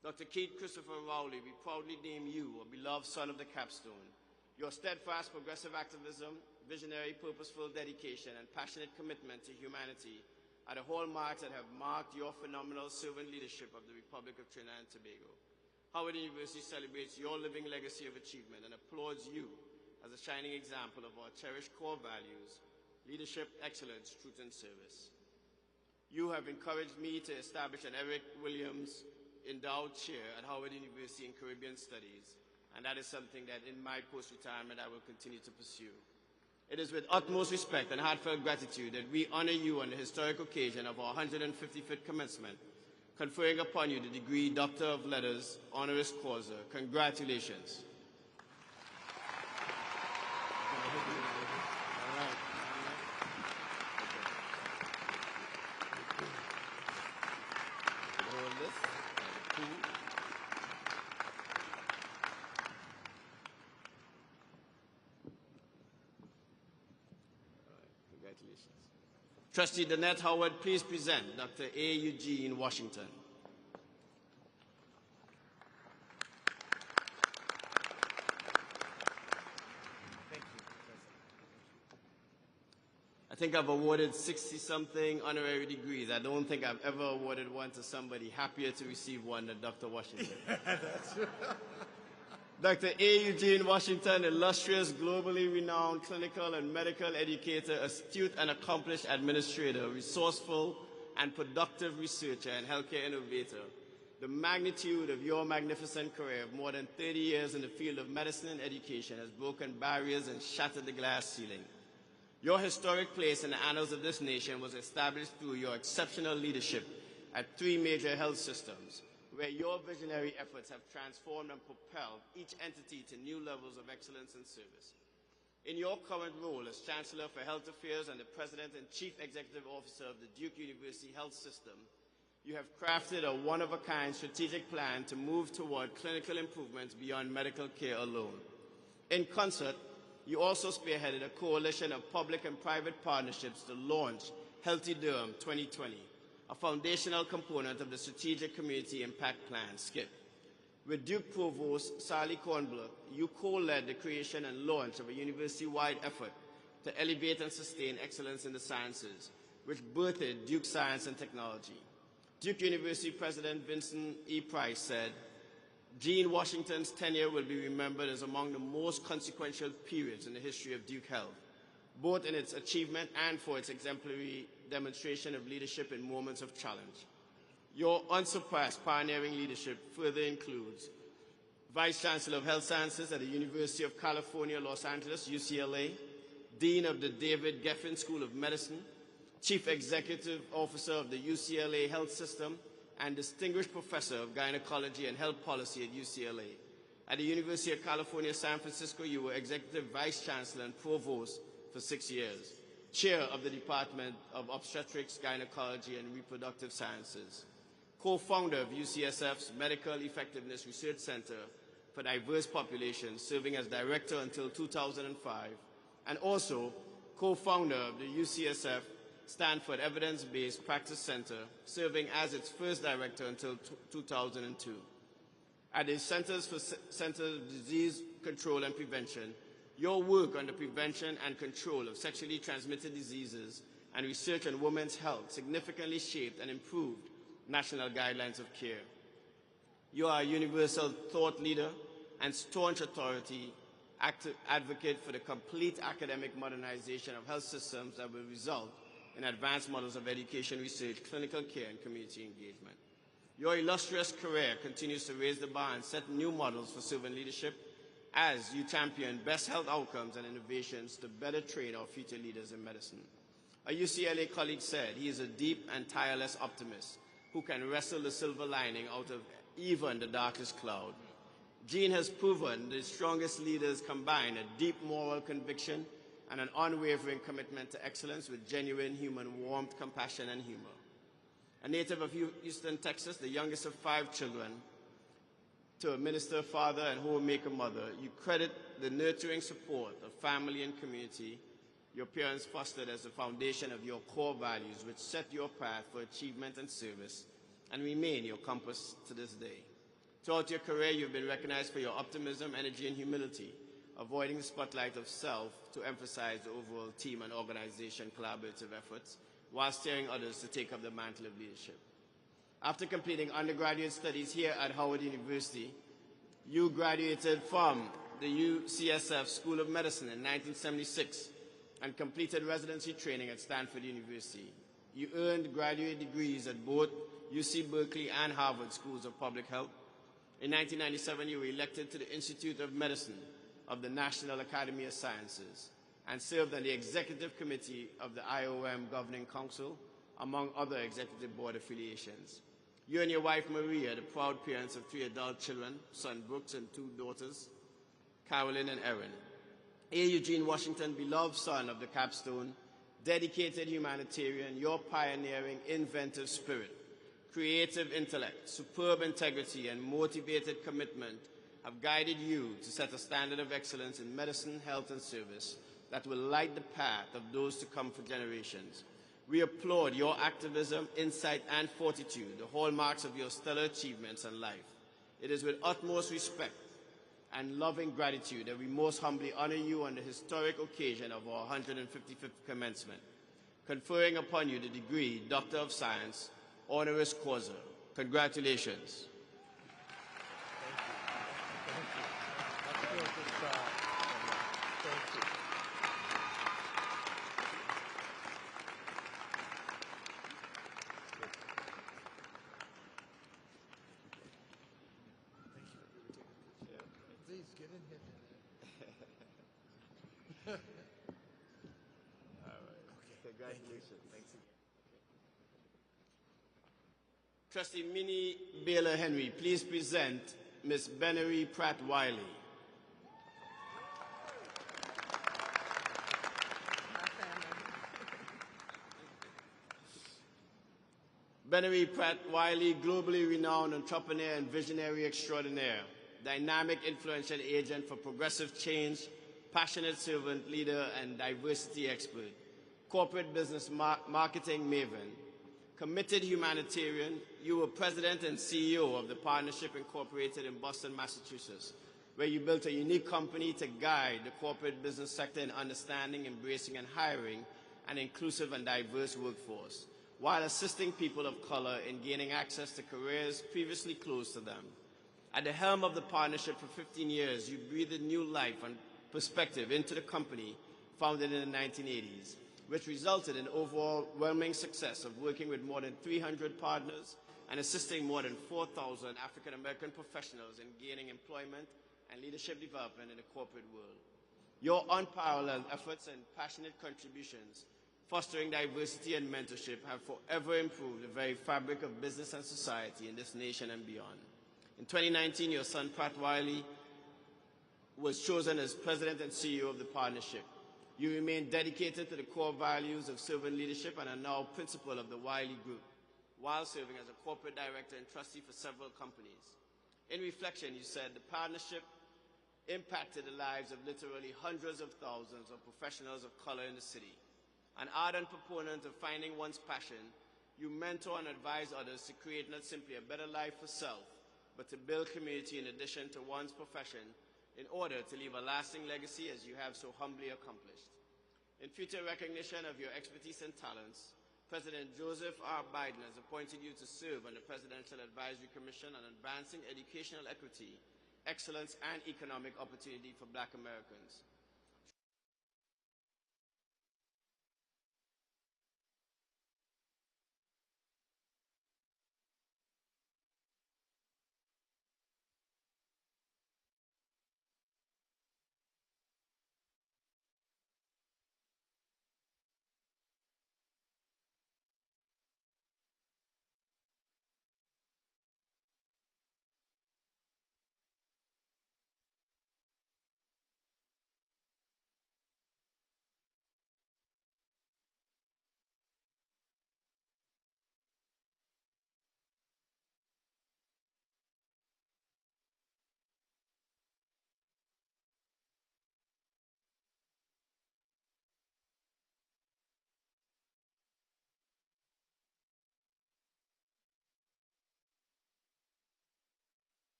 Dr. Keith Christopher Rowley, we proudly name you a beloved son of the capstone. Your steadfast progressive activism, visionary, purposeful dedication, and passionate commitment to humanity are the hallmarks that have marked your phenomenal servant leadership of the Republic of Trinidad and Tobago. Howard University celebrates your living legacy of achievement and applauds you as a shining example of our cherished core values: leadership, excellence, truth, and service. You have encouraged me to establish an Eric Williams Endowed Chair at Howard University in Caribbean Studies, and that is something that in my post-retirement I will continue to pursue. It is with utmost respect and heartfelt gratitude that we honor you on the historic occasion of our 155th commencement, conferring upon you the degree Doctor of Letters, honoris causa. Congratulations. Trustee Danette Howard, please present Dr. A. Eugene Washington. I think I've awarded 60-something honorary degrees. I don't think I've ever awarded one to somebody happier to receive one than Dr. Washington. Dr. A. Eugene Washington, illustrious, globally renowned clinical and medical educator, astute and accomplished administrator, resourceful and productive researcher and healthcare innovator. The magnitude of your magnificent career of more than 30 years in the field of medicine and education has broken barriers and shattered the glass ceiling. Your historic place in the annals of this nation was established through your exceptional leadership at 3 major health systems, where your visionary efforts have transformed and propelled each entity to new levels of excellence and service. In your current role as Chancellor for Health Affairs and the President and Chief Executive Officer of the Duke University Health System, you have crafted a one-of-a-kind strategic plan to move toward clinical improvements beyond medical care alone. In concert, you also spearheaded a coalition of public and private partnerships to launch Healthy Durham 2020, a foundational component of the Strategic Community Impact Plan, SCIP. With Duke Provost Sally Kornbluth, you co-led the creation and launch of a university-wide effort to elevate and sustain excellence in the sciences, which birthed Duke Science and Technology. Duke University President Vincent E. Price said, Gene Washington's tenure will be remembered as among the most consequential periods in the history of Duke Health, both in its achievement and for its exemplary demonstration of leadership in moments of challenge. Your unsurpassed pioneering leadership further includes Vice Chancellor of Health Sciences at the University of California, Los Angeles, UCLA, Dean of the David Geffen School of Medicine, Chief Executive Officer of the UCLA Health System, and Distinguished Professor of Gynecology and Health Policy at UCLA. At the University of California, San Francisco, you were Executive Vice Chancellor and Provost for 6 years, Chair of the Department of Obstetrics, Gynecology, and Reproductive Sciences, co-founder of UCSF's Medical Effectiveness Research Center for Diverse Populations, serving as Director until 2005, and also co-founder of the UCSF Stanford Evidence-Based Practice Center, serving as its first director until 2002. At the Centers for Disease Control and Prevention, your work on the prevention and control of sexually transmitted diseases and research on women's health significantly shaped and improved national guidelines of care. You are a universal thought leader and staunch authority advocate for the complete academic modernization of health systems that will result in advanced models of education, research, clinical care, and community engagement. Your illustrious career continues to raise the bar and set new models for servant leadership as you champion best health outcomes and innovations to better train our future leaders in medicine. A UCLA colleague said he is a deep and tireless optimist who can wrestle the silver lining out of even the darkest cloud. Gene has proven the strongest leaders combine a deep moral conviction and an unwavering commitment to excellence with genuine human warmth, compassion, and humor. A native of Houston, Texas, the youngest of 5 children, to a minister, father, and homemaker mother, you credit the nurturing support of family and community your parents fostered as the foundation of your core values, which set your path for achievement and service, and remain your compass to this day. Throughout your career, you've been recognized for your optimism, energy, and humility, avoiding the spotlight of self to emphasize the overall team and organization collaborative efforts, while steering others to take up the mantle of leadership. After completing undergraduate studies here at Howard University, you graduated from the UCSF School of Medicine in 1976 and completed residency training at Stanford University. You earned graduate degrees at both UC Berkeley and Harvard Schools of Public Health. In 1997, you were elected to the Institute of Medicine of the National Academy of Sciences and served on the Executive Committee of the IOM Governing Council, among other executive board affiliations. You and your wife, Maria, the proud parents of 3 adult children, son Brooks and 2 daughters, Carolyn and Erin. A. Eugene Washington, beloved son of the capstone, dedicated humanitarian, your pioneering, inventive spirit, creative intellect, superb integrity, and motivated commitment have guided you to set a standard of excellence in medicine, health, and service that will light the path of those to come for generations. We applaud your activism, insight, and fortitude, the hallmarks of your stellar achievements in life. It is with utmost respect and loving gratitude that we most humbly honor you on the historic occasion of our 155th commencement, conferring upon you the degree Doctor of Science, honoris causa. Congratulations. Please get in here. Congratulations. Thanks again. Trustee Minnie Baylor Henry, please present Ms. Benery Pratt Wiley. Benery Pratt Wiley, globally renowned entrepreneur and visionary extraordinaire, dynamic influential agent for progressive change, passionate servant leader and diversity expert, corporate business marketing maven, committed humanitarian. You were president and CEO of the Partnership Incorporated in Boston, Massachusetts, where you built a unique company to guide the corporate business sector in understanding, embracing, and hiring an inclusive and diverse workforce, while assisting people of color in gaining access to careers previously closed to them. At the helm of the partnership for 15 years, you breathed new life and perspective into the company founded in the 1980s, which resulted in overwhelming success of working with more than 300 partners and assisting more than 4,000 African American professionals in gaining employment and leadership development in the corporate world. Your unparalleled efforts and passionate contributions fostering diversity and mentorship have forever improved the very fabric of business and society in this nation and beyond. In 2019, your son Pratt Wiley was chosen as president and CEO of the partnership. You remain dedicated to the core values of servant leadership and are now principal of the Wiley Group, while serving as a corporate director and trustee for several companies. In reflection, you said the partnership impacted the lives of literally hundreds of thousands of professionals of color in the city. An ardent proponent of finding one's passion, you mentor and advise others to create not simply a better life for self, but to build community in addition to one's profession in order to leave a lasting legacy as you have so humbly accomplished. In future recognition of your expertise and talents, President Joseph R. Biden has appointed you to serve on the Presidential Advisory Commission on Advancing Educational Equity, Excellence, and Economic Opportunity for Black Americans.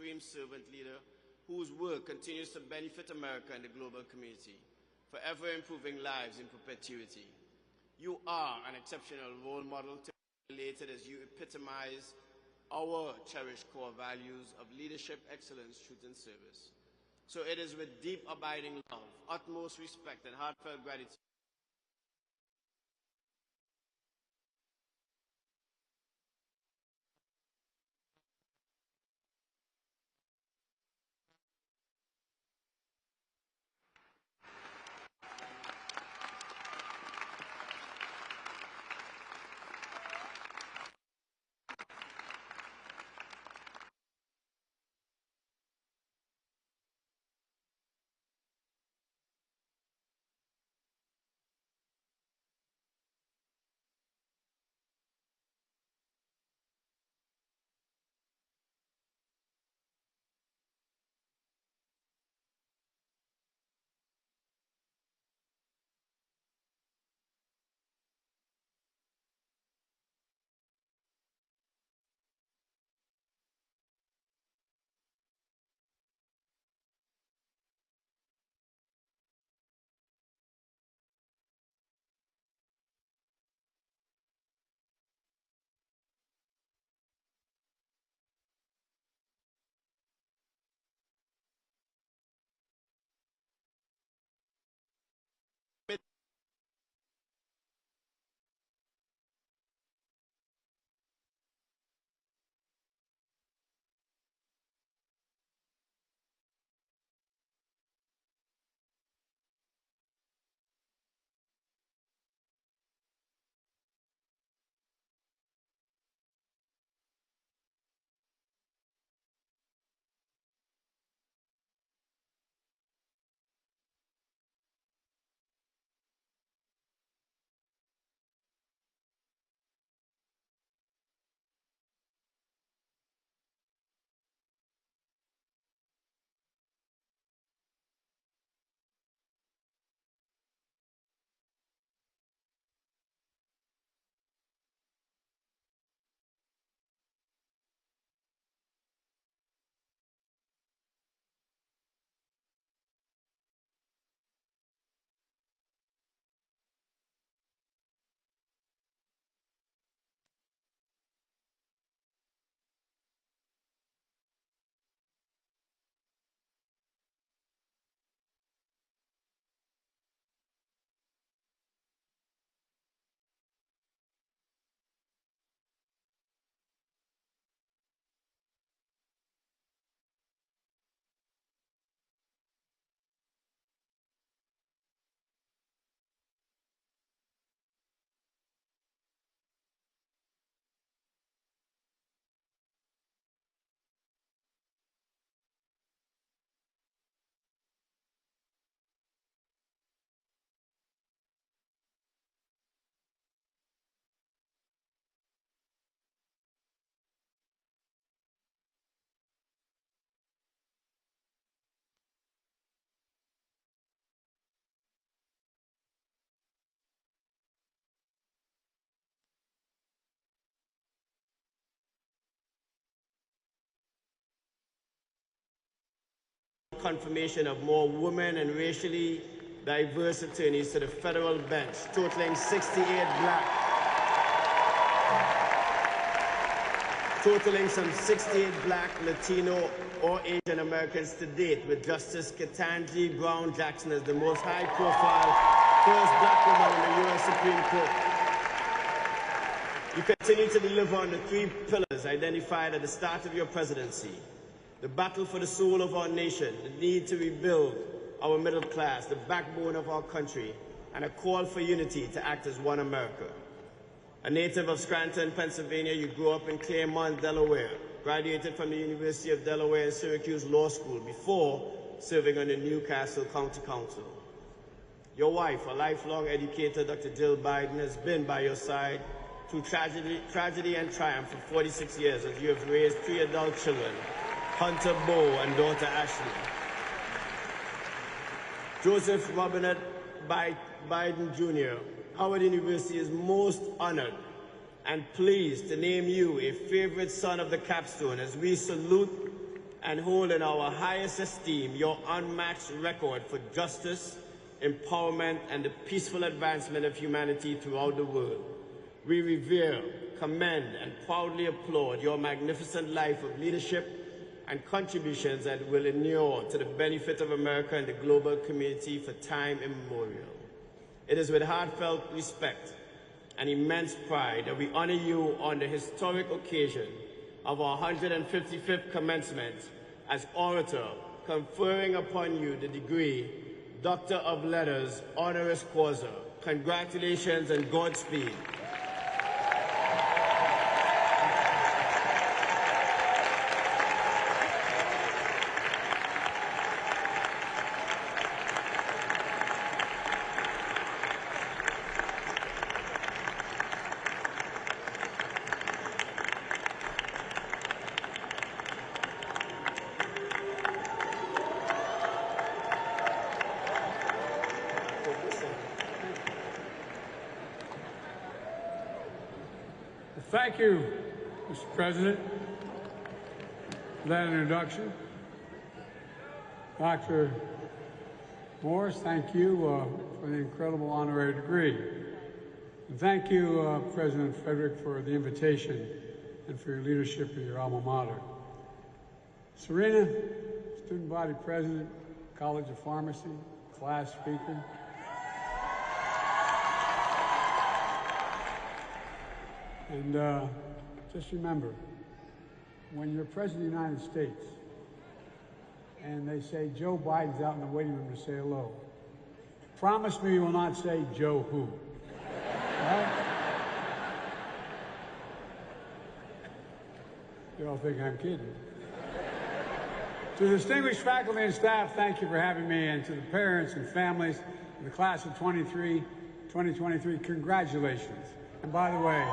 supreme servant leader whose work continues to benefit America and the global community, forever improving lives in perpetuity. You are an exceptional role model to be related as you epitomize our cherished core values of leadership, excellence, truth, and service. So it is with deep abiding love, utmost respect, and heartfelt gratitude confirmation of more women and racially diverse attorneys to the federal bench, totaling 68 black. Totaling some 68 black, Latino, or Asian Americans to date, with Justice Ketanji Brown Jackson as the most high-profile first black woman in the U.S. Supreme Court. You continue to deliver on the three pillars identified at the start of your presidency: the battle for the soul of our nation, the need to rebuild our middle class, the backbone of our country, and a call for unity to act as one America. A native of Scranton, Pennsylvania, you grew up in Claremont, Delaware, graduated from the University of Delaware and Syracuse Law School before serving on the Newcastle County Council. Your wife, a lifelong educator, Dr. Jill Biden, has been by your side through tragedy and triumph for 46 years as you have raised 3 adult children, Hunter, Bo, and daughter Ashley. Joseph Robinette Biden Jr., Howard University is most honored and pleased to name you a favorite son of the capstone as we salute and hold in our highest esteem your unmatched record for justice, empowerment, and the peaceful advancement of humanity throughout the world. We revere, commend, and proudly applaud your magnificent life of leadership and contributions that will inure to the benefit of America and the global community for time immemorial. It is with heartfelt respect and immense pride that we honor you on the historic occasion of our 155th commencement as orator, conferring upon you the degree Doctor of Letters, Honoris Causa. Congratulations and Godspeed. Thank you, Mr. President, for that introduction. Dr. Morris, thank you for the incredible honorary degree. And thank you, President Frederick, for the invitation and for your leadership of your alma mater. Serena, student body president, College of Pharmacy, class speaker. And just remember, when you're President of the United States and they say Joe Biden's out in the waiting room to say hello, promise me you will not say Joe who. Right? You all think I'm kidding. To the distinguished faculty and staff, thank you for having me, and to the parents and families of the class of 2023, congratulations. And by the way,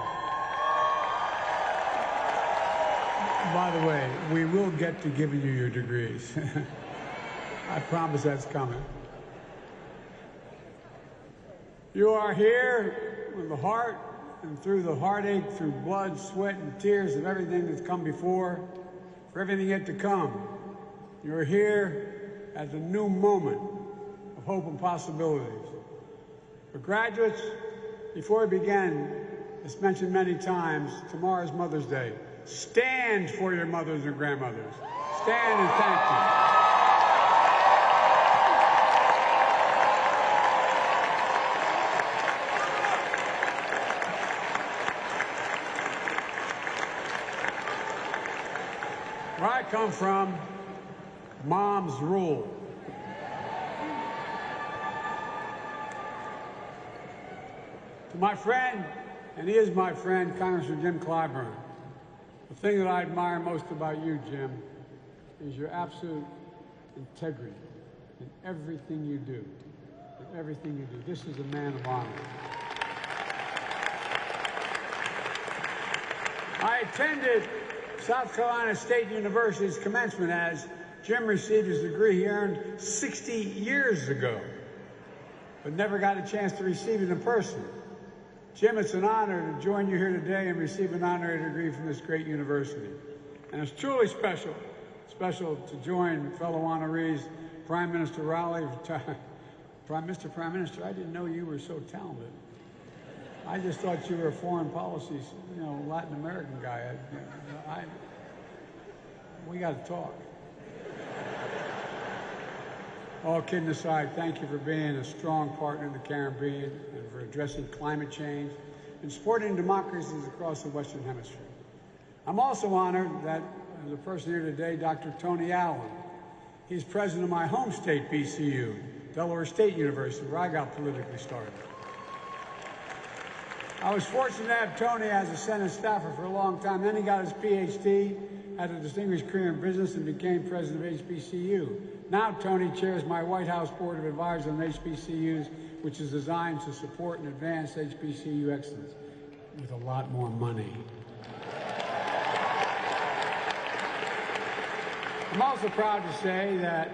we will get to giving you your degrees. I promise that's coming. You are here with the heart and through the heartache, through blood, sweat, and tears of everything that's come before, for everything yet to come. You're here at a new moment of hope and possibilities. For graduates, before we begin, as mentioned many times, tomorrow's Mother's Day. Stand for your mothers and grandmothers. Stand and thank you. Where I come from, moms rule. To my friend, and he is my friend, Congressman Jim Clyburn, the thing that I admire most about you, Jim, is your absolute integrity in everything you do. In everything you do. This is a man of honor. I attended South Carolina State University's commencement as Jim received his degree he earned 60 years ago, but never got a chance to receive it in person. Jim, it's an honor to join you here today and receive an honorary degree from this great university. And it's truly special to join fellow honorees, Prime Minister Raleigh. Prime Minister, I didn't know you were so talented. I just thought you were a foreign policy, Latin American guy. We got to talk. All kidding aside, thank you for being a strong partner in the Caribbean and for addressing climate change and supporting democracies across the Western Hemisphere. I'm also honored that there's a person here today, Dr. Tony Allen. He's president of my home state, BCU, Delaware State University, where I got politically started. I was fortunate to have Tony as a Senate staffer for a long time. Then he got his PhD, had a distinguished career in business, and became president of HBCU. Now Tony chairs my White House Board of Advisors on HBCUs, which is designed to support and advance HBCU excellence with a lot more money. I'm also proud to say that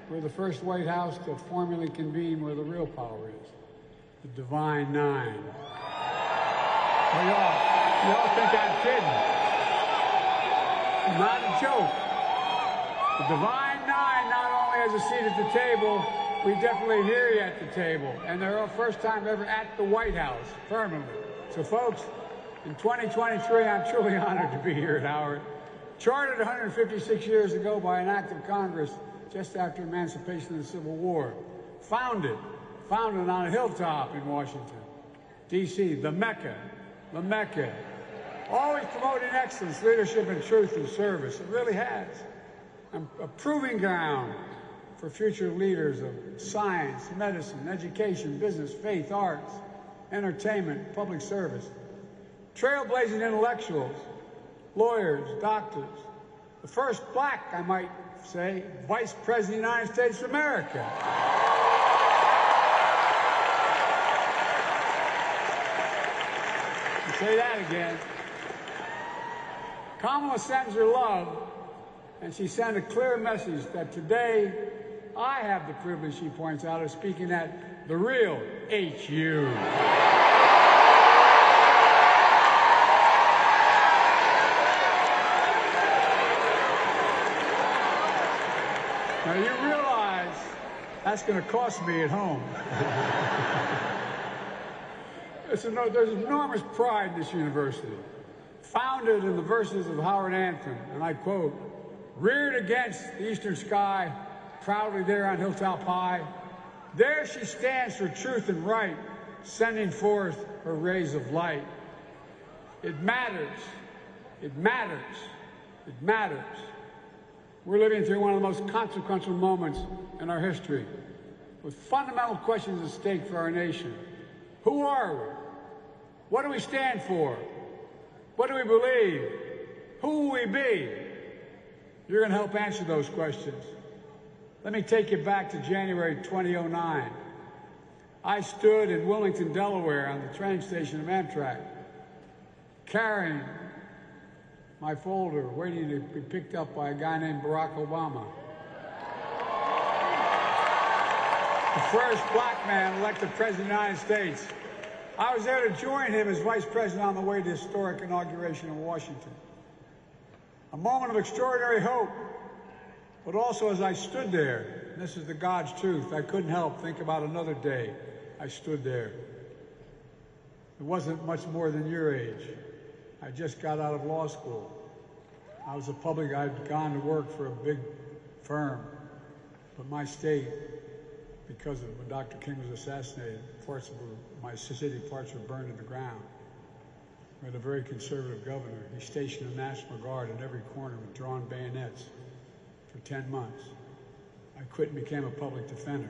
we're the first White House to formally convene where the real power is, the Divine Nine. Well, y'all think I'm kidding. Not a joke. The Divine Nine not only has a seat at the table, we definitely hear you at the table. And they're our first time ever at the White House, permanently. So folks, in 2023, I'm truly honored to be here at Howard. Chartered 156 years ago by an act of Congress just after emancipation of the Civil War. Founded on a hilltop in Washington, D.C., the Mecca. Always promoting excellence, leadership, and truth and service. It really has. A proving ground for future leaders of science, medicine, education, business, faith, arts, entertainment, public service. Trailblazing intellectuals, lawyers, doctors. The first black, I might say, Vice President of the United States of America. I'll say that again. Kamala sends her love, and she sent a clear message that today I have the privilege, she points out, of speaking at the real HU. Now you realize that's going to cost me at home. There's enormous pride in this university. Founded in the verses of Howard Anthem, and I quote, "Reared against the eastern sky, proudly there on hilltop high, there she stands for truth and right, sending forth her rays of light." It matters. It matters. It matters. We're living through one of the most consequential moments in our history, with fundamental questions at stake for our nation. Who are we? What do we stand for? What do we believe? Who will we be? You're going to help answer those questions. Let me take you back to January 2009. I stood in Wilmington, Delaware, on the train station of Amtrak, carrying my folder, waiting to be picked up by a guy named Barack Obama. The first black man elected president of the United States. I was there to join him as vice president on the way to the historic inauguration in Washington. A moment of extraordinary hope, but also as I stood there, and this is the God's truth, I couldn't help think about another day I stood there. It wasn't much more than your age. I just got out of law school. I'd gone to work for a big firm, but my state, because of when Dr. King was assassinated, my city parts were burned to the ground. We had a very conservative governor. He stationed a National Guard at every corner with drawn bayonets for 10 months. I quit and became a public defender.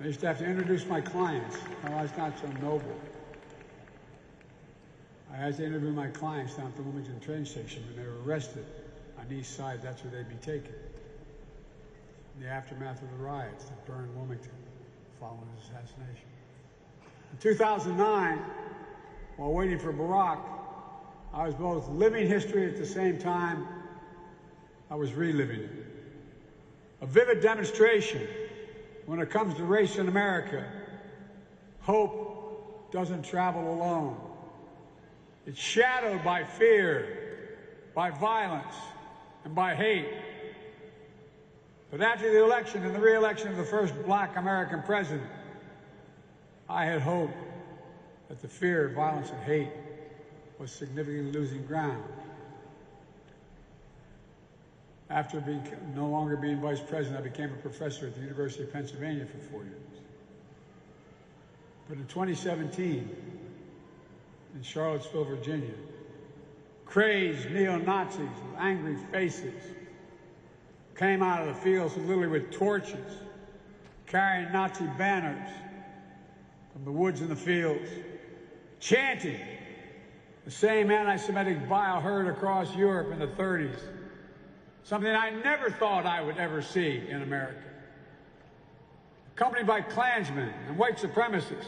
I used to have to introduce my clients. I was not so noble. I had to interview my clients down at the Wilmington train station when they were arrested on the east side. That's where they'd be taken. In the aftermath of the riots that burned Wilmington following his assassination. In 2009, while waiting for Barack, I was both living history at the same time I was reliving it. A vivid demonstration when it comes to race in America. Hope doesn't travel alone. It's shadowed by fear, by violence, and by hate. But after the election and the re-election of the first black American president, I had hope that the fear, violence, and hate was significantly losing ground. After no longer being vice president, I became a professor at the University of Pennsylvania for 4 years. But in 2017, in Charlottesville, Virginia, crazed neo-Nazis with angry faces came out of the fields literally with torches, carrying Nazi banners from the woods and the fields, chanting the same anti-Semitic bile heard across Europe in the 30s, something I never thought I would ever see in America. Accompanied by Klansmen and white supremacists,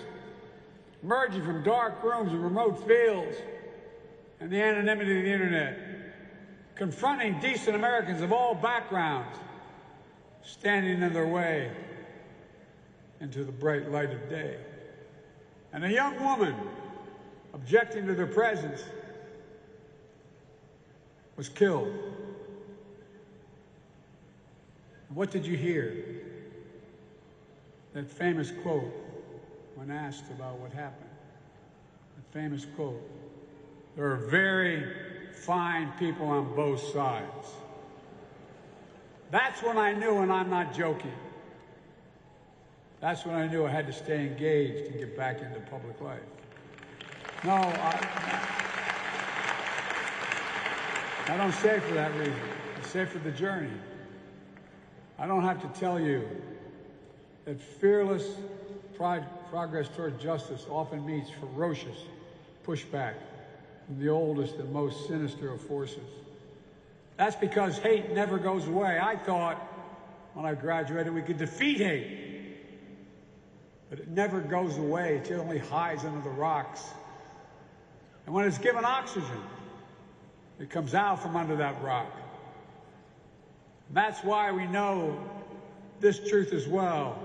emerging from dark rooms and remote fields and the anonymity of the internet, confronting decent Americans of all backgrounds, standing in their way into the bright light of day. And a young woman, objecting to their presence, was killed. What did you hear? That famous quote when asked about what happened. That famous quote. There are very fine people on both sides. That's when I knew, and I'm not joking, that's when I knew I had to stay engaged and get back into public life. No, I don't say it for that reason. I say it for the journey. I don't have to tell you that fearless progress toward justice often meets ferocious pushback from the oldest and most sinister of forces. That's because hate never goes away. I thought when I graduated we could defeat hate. But it never goes away. It only hides under the rocks. And when it's given oxygen, it comes out from under that rock. And that's why we know this truth as well.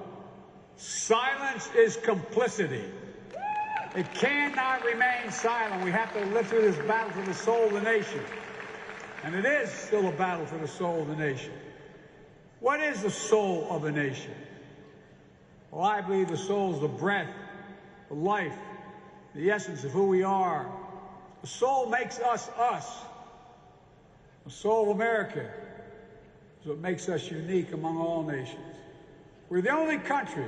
Silence is complicity. It cannot remain silent. We have to live through this battle for the soul of the nation. And it is still a battle for the soul of the nation. What is the soul of a nation? Well, I believe the soul is the breath, the life, the essence of who we are. The soul makes us us. The soul of America is what makes us unique among all nations. We're the only country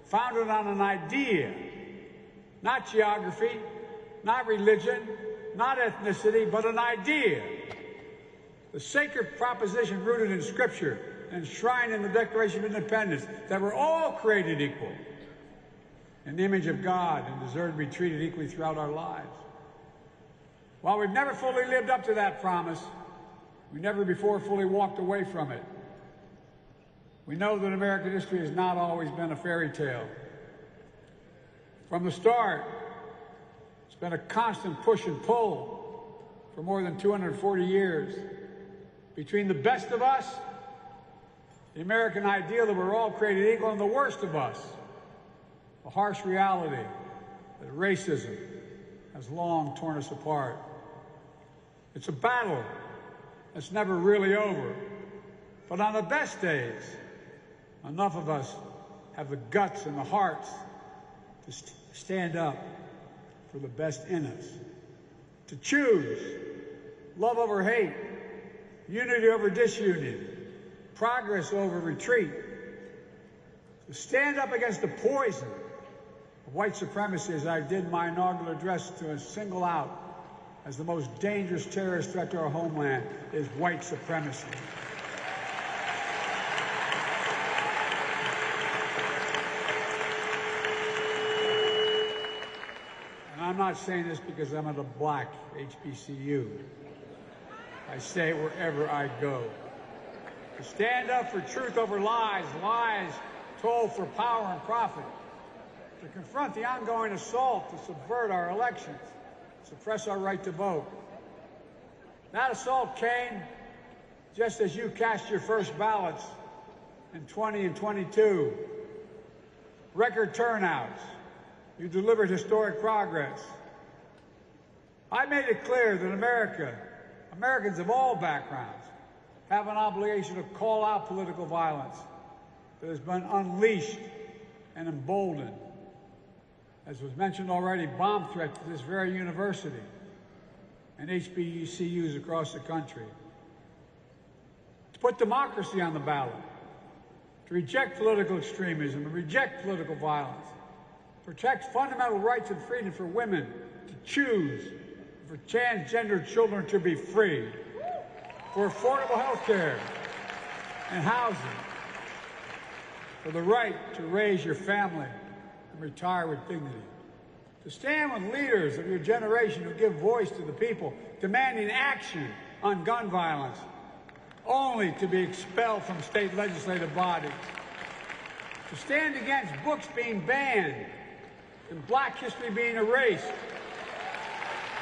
founded on an idea, not geography, not religion, not ethnicity, but an idea. The sacred proposition rooted in Scripture, enshrined in the Declaration of Independence, that we're all created equal in the image of God and deserve to be treated equally throughout our lives. While we've never fully lived up to that promise, we never before fully walked away from it. We know that American history has not always been a fairy tale. From the start, it's been a constant push and pull for more than 240 years between the best of us, the American ideal that we're all created equal, and the worst of us, a harsh reality that racism has long torn us apart. It's a battle that's never really over. But on the best days, enough of us have the guts and the hearts to stand up for the best in us, to choose love over hate, unity over disunion, progress over retreat, to stand up against the poison of white supremacy, as I did in my inaugural address, to single out as the most dangerous terrorist threat to our homeland is white supremacy. And I'm not saying this because I'm at a black HBCU. I say it wherever I go. To stand up for truth over lies, lies told for power and profit. To confront the ongoing assault to subvert our elections, suppress our right to vote. That assault came just as you cast your first ballots in 20 and 22. Record turnouts. You delivered historic progress. I made it clear that Americans of all backgrounds, have an obligation to call out political violence that has been unleashed and emboldened. As was mentioned already, bomb threats to this very university and HBCUs across the country. To put democracy on the ballot, to reject political extremism, and reject political violence, protect fundamental rights and freedom for women to choose, for transgender children to be free, for affordable health care and housing, for the right to raise your family and retire with dignity, to stand with leaders of your generation who give voice to the people, demanding action on gun violence, only to be expelled from state legislative bodies, to stand against books being banned and Black history being erased.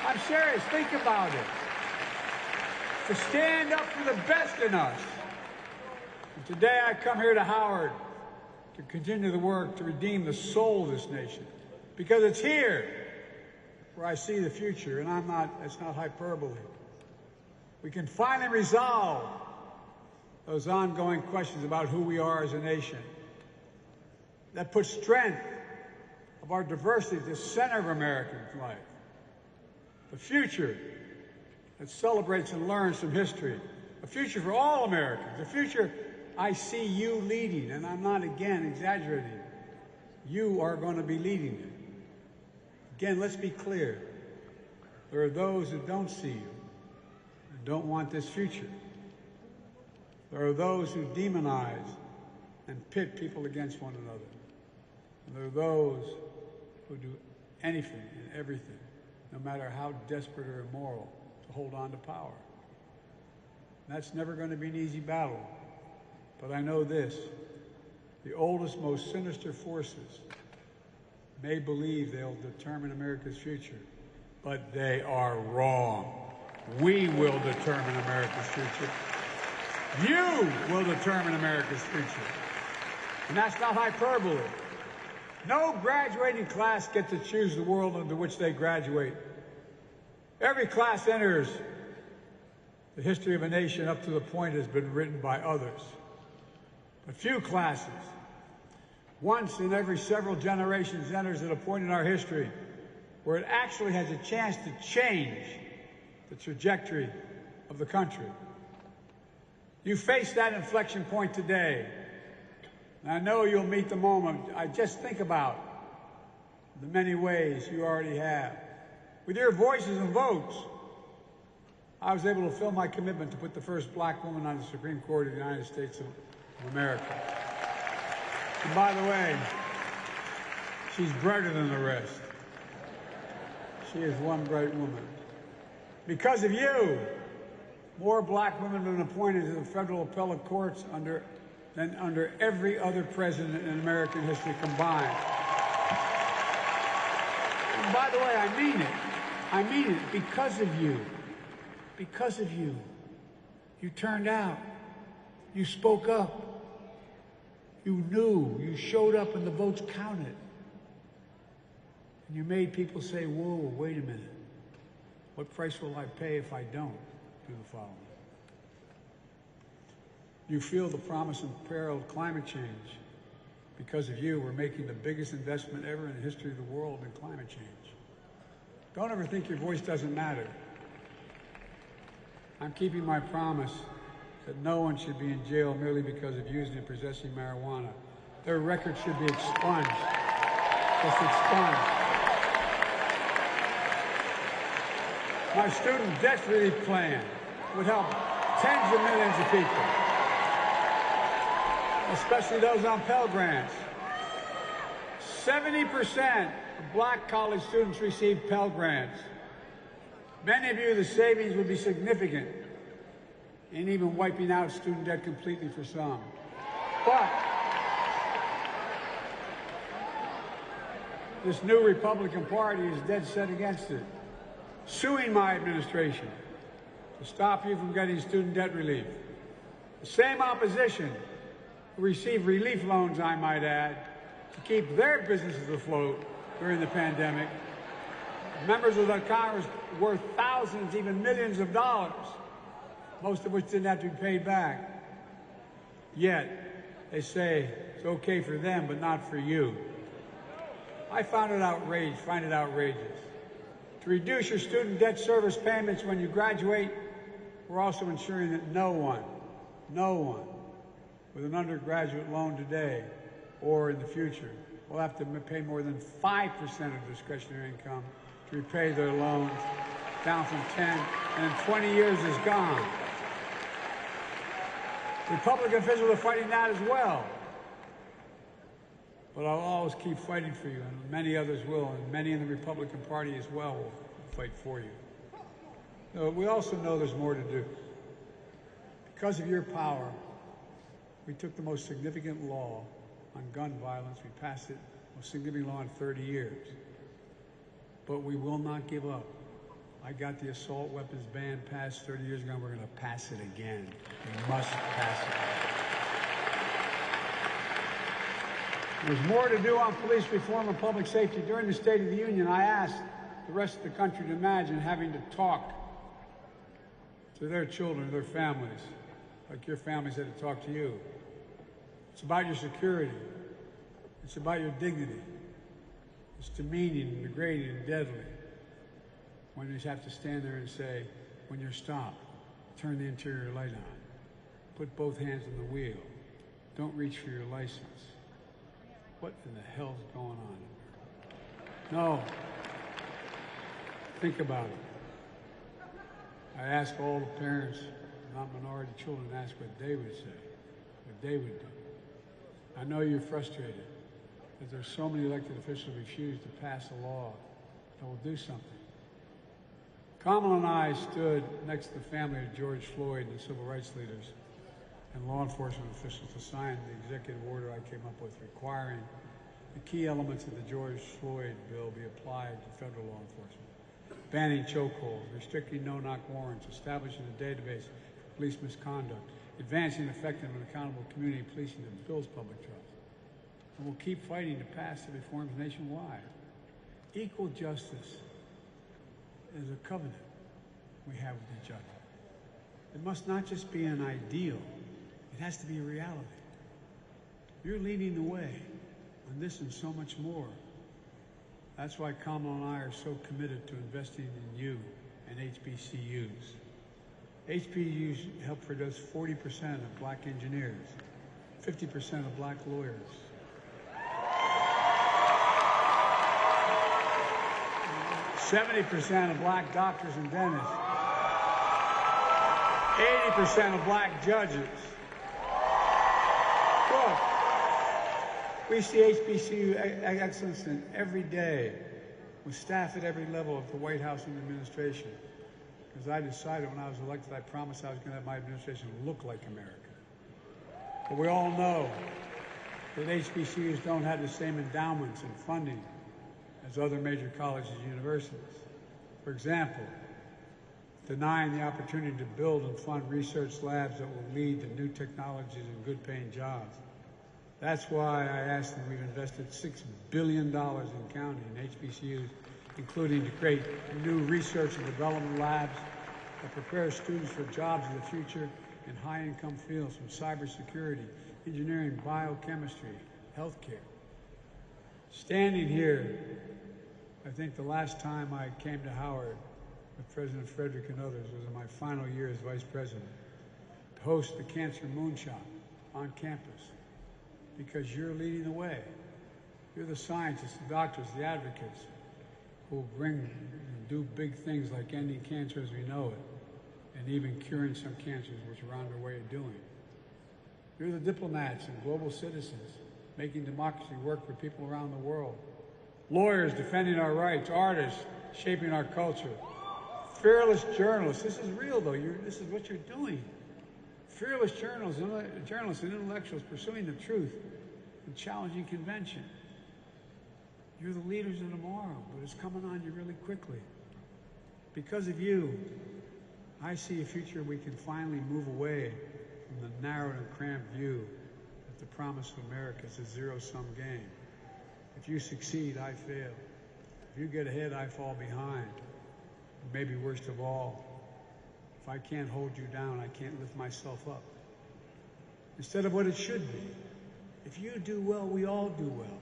I'm serious, think about it. To stand up for the best in us. And today I come here to Howard to continue the work to redeem the soul of this nation, because it's here where I see the future, and it's not hyperbole. We can finally resolve those ongoing questions about who we are as a nation, that put strength of our diversity at the center of American life, the future that celebrates and learns from history, a future for all Americans, a future I see you leading, and I'm not, again, exaggerating. You are going to be leading it. Again, let's be clear. There are those who don't see you and don't want this future. There are those who demonize and pit people against one another. And there are those who do anything and everything, no matter how desperate or immoral, to hold on to power. And that's never going to be an easy battle. But I know this, the oldest, most sinister forces may believe they'll determine America's future, but they are wrong. We will determine America's future. You will determine America's future. And that's not hyperbole. No graduating class gets to choose the world into which they graduate. Every class enters the history of a nation up to the point has been written by others. But few classes, once in every several generations, enters at a point in our history where it actually has a chance to change the trajectory of the country. You face that inflection point today, and I know you'll meet the moment. I just think about the many ways you already have. With your voices and votes, I was able to fulfill my commitment to put the first black woman on the Supreme Court of the United States of America. And by the way, she's brighter than the rest. She is one bright woman. Because of you, more black women have been appointed to the federal appellate courts than under every other president in American history combined. And by the way, I mean it. I mean it because of you. Because of you. You turned out. You spoke up. You knew. You showed up and the votes counted. And you made people say, whoa, wait a minute. What price will I pay if I don't do the following? You feel the promise and peril of climate change. Because of you, we're making the biggest investment ever in the history of the world in climate change. Don't ever think your voice doesn't matter. I'm keeping my promise that no one should be in jail merely because of using and possessing marijuana. Their record should be expunged. Just expunged. My student debt relief plan would help tens of millions of people, especially those on Pell Grants. 70% of black college students receive Pell Grants. Many of you, the savings would be significant in even wiping out student debt completely for some. But this new Republican Party is dead set against it, suing my administration to stop you from getting student debt relief. The same opposition who received relief loans, I might add, to keep their businesses afloat during the pandemic. Members of the Congress worth thousands, even millions of dollars, most of which didn't have to be paid back. Yet, they say it's okay for them, but not for you. I find it outrageous. To reduce your student debt service payments when you graduate, we're also ensuring that no one with an undergraduate loan today or in the future will have to pay more than 5% of discretionary income to repay their loans, down from 10, and in 20 years is gone. Republican officials are fighting that as well. But I'll always keep fighting for you, and many others will, and many in the Republican Party as well will fight for you. So we also know there's more to do. Because of your power, we took the most significant law on gun violence. We passed it, most significant law in 30 years. But we will not give up. I got the assault weapons ban passed 30 years ago, and we're going to pass it again. We must pass it. There's more to do on police reform and public safety. During the State of the Union, I asked the rest of the country to imagine having to talk to their children, their families, like your families had to talk to you. It's about your security. It's about your dignity. It's demeaning and degrading and deadly when you have to stand there and say, when you're stopped, turn the interior light on. Put both hands on the wheel. Don't reach for your license. What in the hell's going on? No. Think about it. I ask all the parents, not minority children, ask what they would say, what they would do. I know you're frustrated that there's so many elected officials who refuse to pass a law that will do something. Kamala and I stood next to the family of George Floyd and the civil rights leaders and law enforcement officials to sign the executive order I came up with requiring the key elements of the George Floyd bill be applied to federal law enforcement. Banning chokeholds, restricting no-knock warrants, establishing a database for police misconduct, advancing effective and accountable community policing that builds public trust. And we'll keep fighting to pass the reforms nationwide. Equal justice is a covenant we have with each other. It must not just be an ideal, it has to be a reality. You're leading the way on this and so much more. That's why Kamala and I are so committed to investing in you and HBCUs. HBCUs help produce 40% of black engineers, 50% of black lawyers. 70% of black doctors and dentists. 80% of black judges. Look, we see HBCU excellence in every day with staff at every level of the White House and the administration. Because I decided when I was elected, I promised I was going to have my administration look like America. But we all know that HBCUs don't have the same endowments and funding as other major colleges and universities. For example, denying the opportunity to build and fund research labs that will lead to new technologies and good-paying jobs. That's why I asked them, we've invested $6 billion in counting in HBCUs, including to create new research and development labs that prepare students for jobs of the future in high-income fields from cybersecurity, engineering, biochemistry, healthcare. Standing here, I think the last time I came to Howard with President Frederick and others was in my final year as Vice President, to host the Cancer Moonshot on campus, because you're leading the way. You're the scientists, the doctors, the advocates who will bring and do big things like ending cancer as we know it, and even curing some cancers, which we're on our way of doing. You're the diplomats and global citizens making democracy work for people around the world. Lawyers defending our rights, artists shaping our culture. Fearless journalists, this is real though, this is what you're doing. Fearless journalists and intellectuals pursuing the truth and challenging convention. You're the leaders of tomorrow, but it's coming on you really quickly. Because of you, I see a future we can finally move away from the narrow and cramped view that the promise of America is a zero-sum game. If you succeed, I fail. If you get ahead, I fall behind. Maybe worst of all, if I can't hold you down, I can't lift myself up. Instead of what it should be. If you do well, we all do well.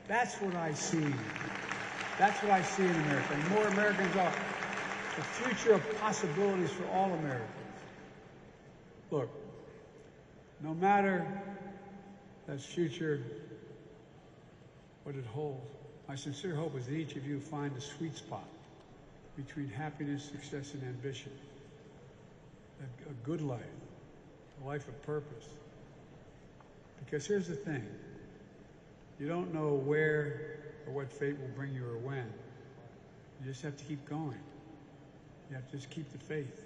That's what I see. That's what I see in America. And more Americans are. The future of possibilities for all Americans. Look, no matter that future, what it holds, my sincere hope is that each of you find the sweet spot between happiness, success, and ambition. A good life, a life of purpose. Because here's the thing, you don't know where or what fate will bring you or when. You just have to keep going. You have to just keep the faith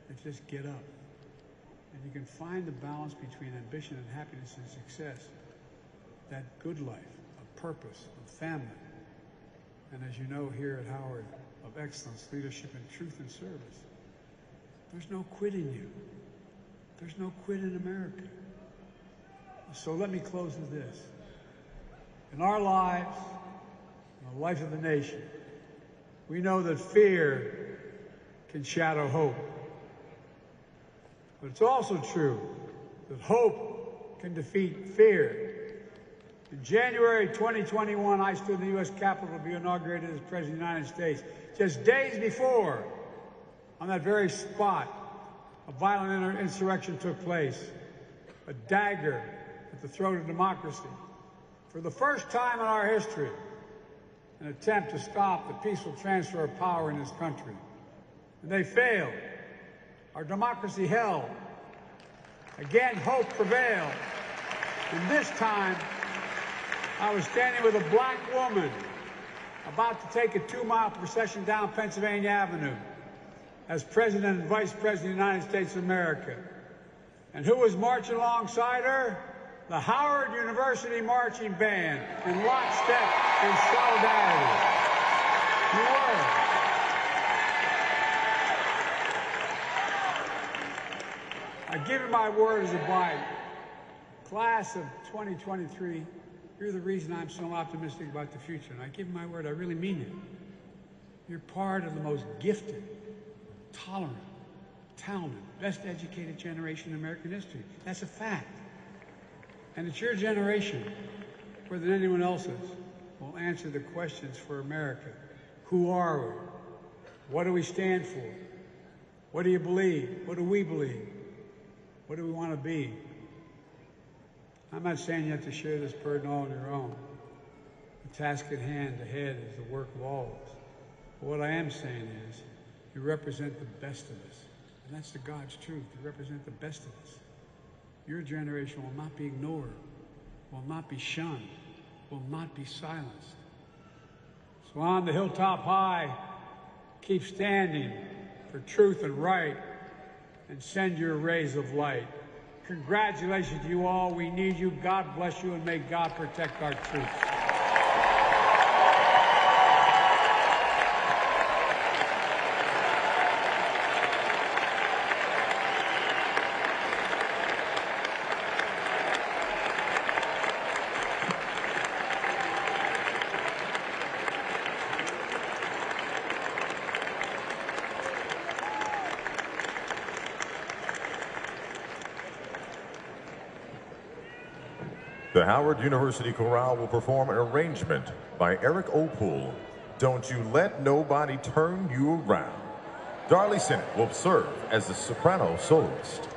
and just get up. And you can find the balance between ambition and happiness and success, that good life, of purpose, of family, and as you know here at Howard, of excellence, leadership, and truth and service. There's no quit in you. There's no quit in America. So let me close with this. In our lives, in the life of the nation, we know that fear can shadow hope. But it's also true that hope can defeat fear. In January 2021, I stood in the U.S. Capitol to be inaugurated as President of the United States. Just days before, on that very spot, a violent insurrection took place, a dagger at the throat of democracy. For the first time in our history, an attempt to stop the peaceful transfer of power in this country. And they failed. Our democracy held. Again, hope prevailed. And this time, I was standing with a black woman about to take a 2-mile procession down Pennsylvania Avenue as President and Vice President of the United States of America. And who was marching alongside her? The Howard University Marching Band in lockstep in solidarity. You were. I give you my word as a bride. Class of 2023, you're the reason I'm so optimistic about the future. And I give you my word, I really mean it. You're part of the most gifted, tolerant, talented, best educated generation in American history. That's a fact. And it's your generation, more than anyone else's, will answer the questions for America. Who are we? What do we stand for? What do you believe? What do we believe? What do we want to be? I'm not saying you have to share this burden all on your own. The task at hand ahead is the work of all of us. But what I am saying is, you represent the best of us. And that's the God's truth. You represent the best of us. Your generation will not be ignored, will not be shunned, will not be silenced. So on the hilltop high, keep standing for truth and right, and send your rays of light. Congratulations to you all. We need you. God bless you, and may God protect our troops. The Howard University Chorale will perform an arrangement by Eric Opool, Don't You Let Nobody Turn You Around. Darlie Sinnott will serve as the soprano soloist.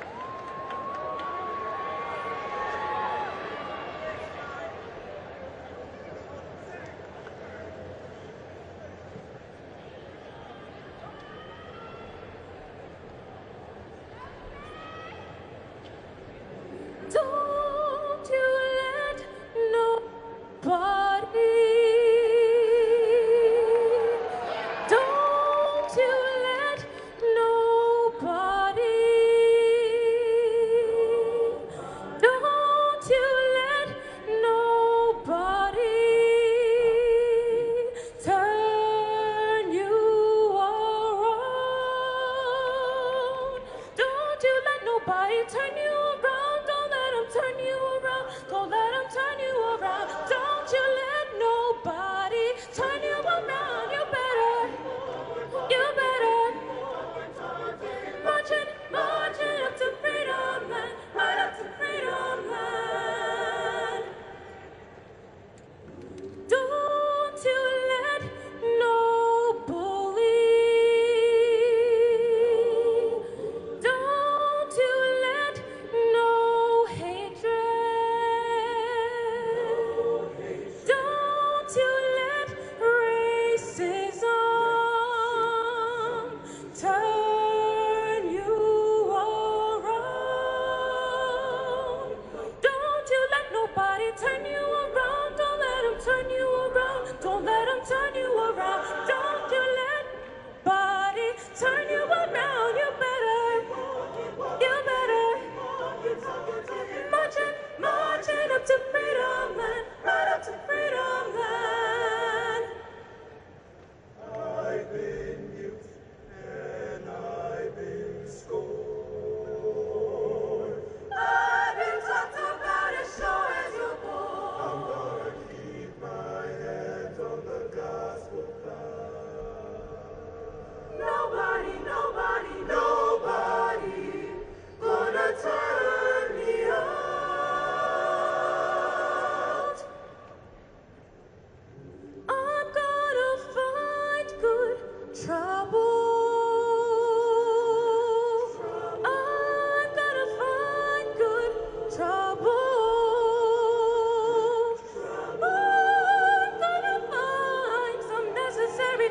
Gospel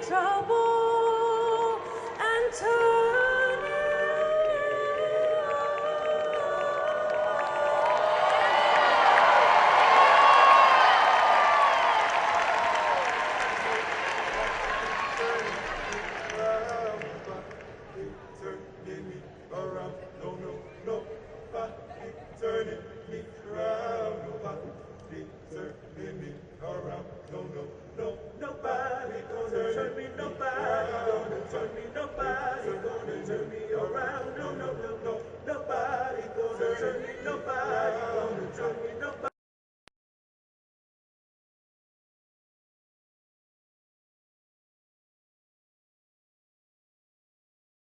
trouble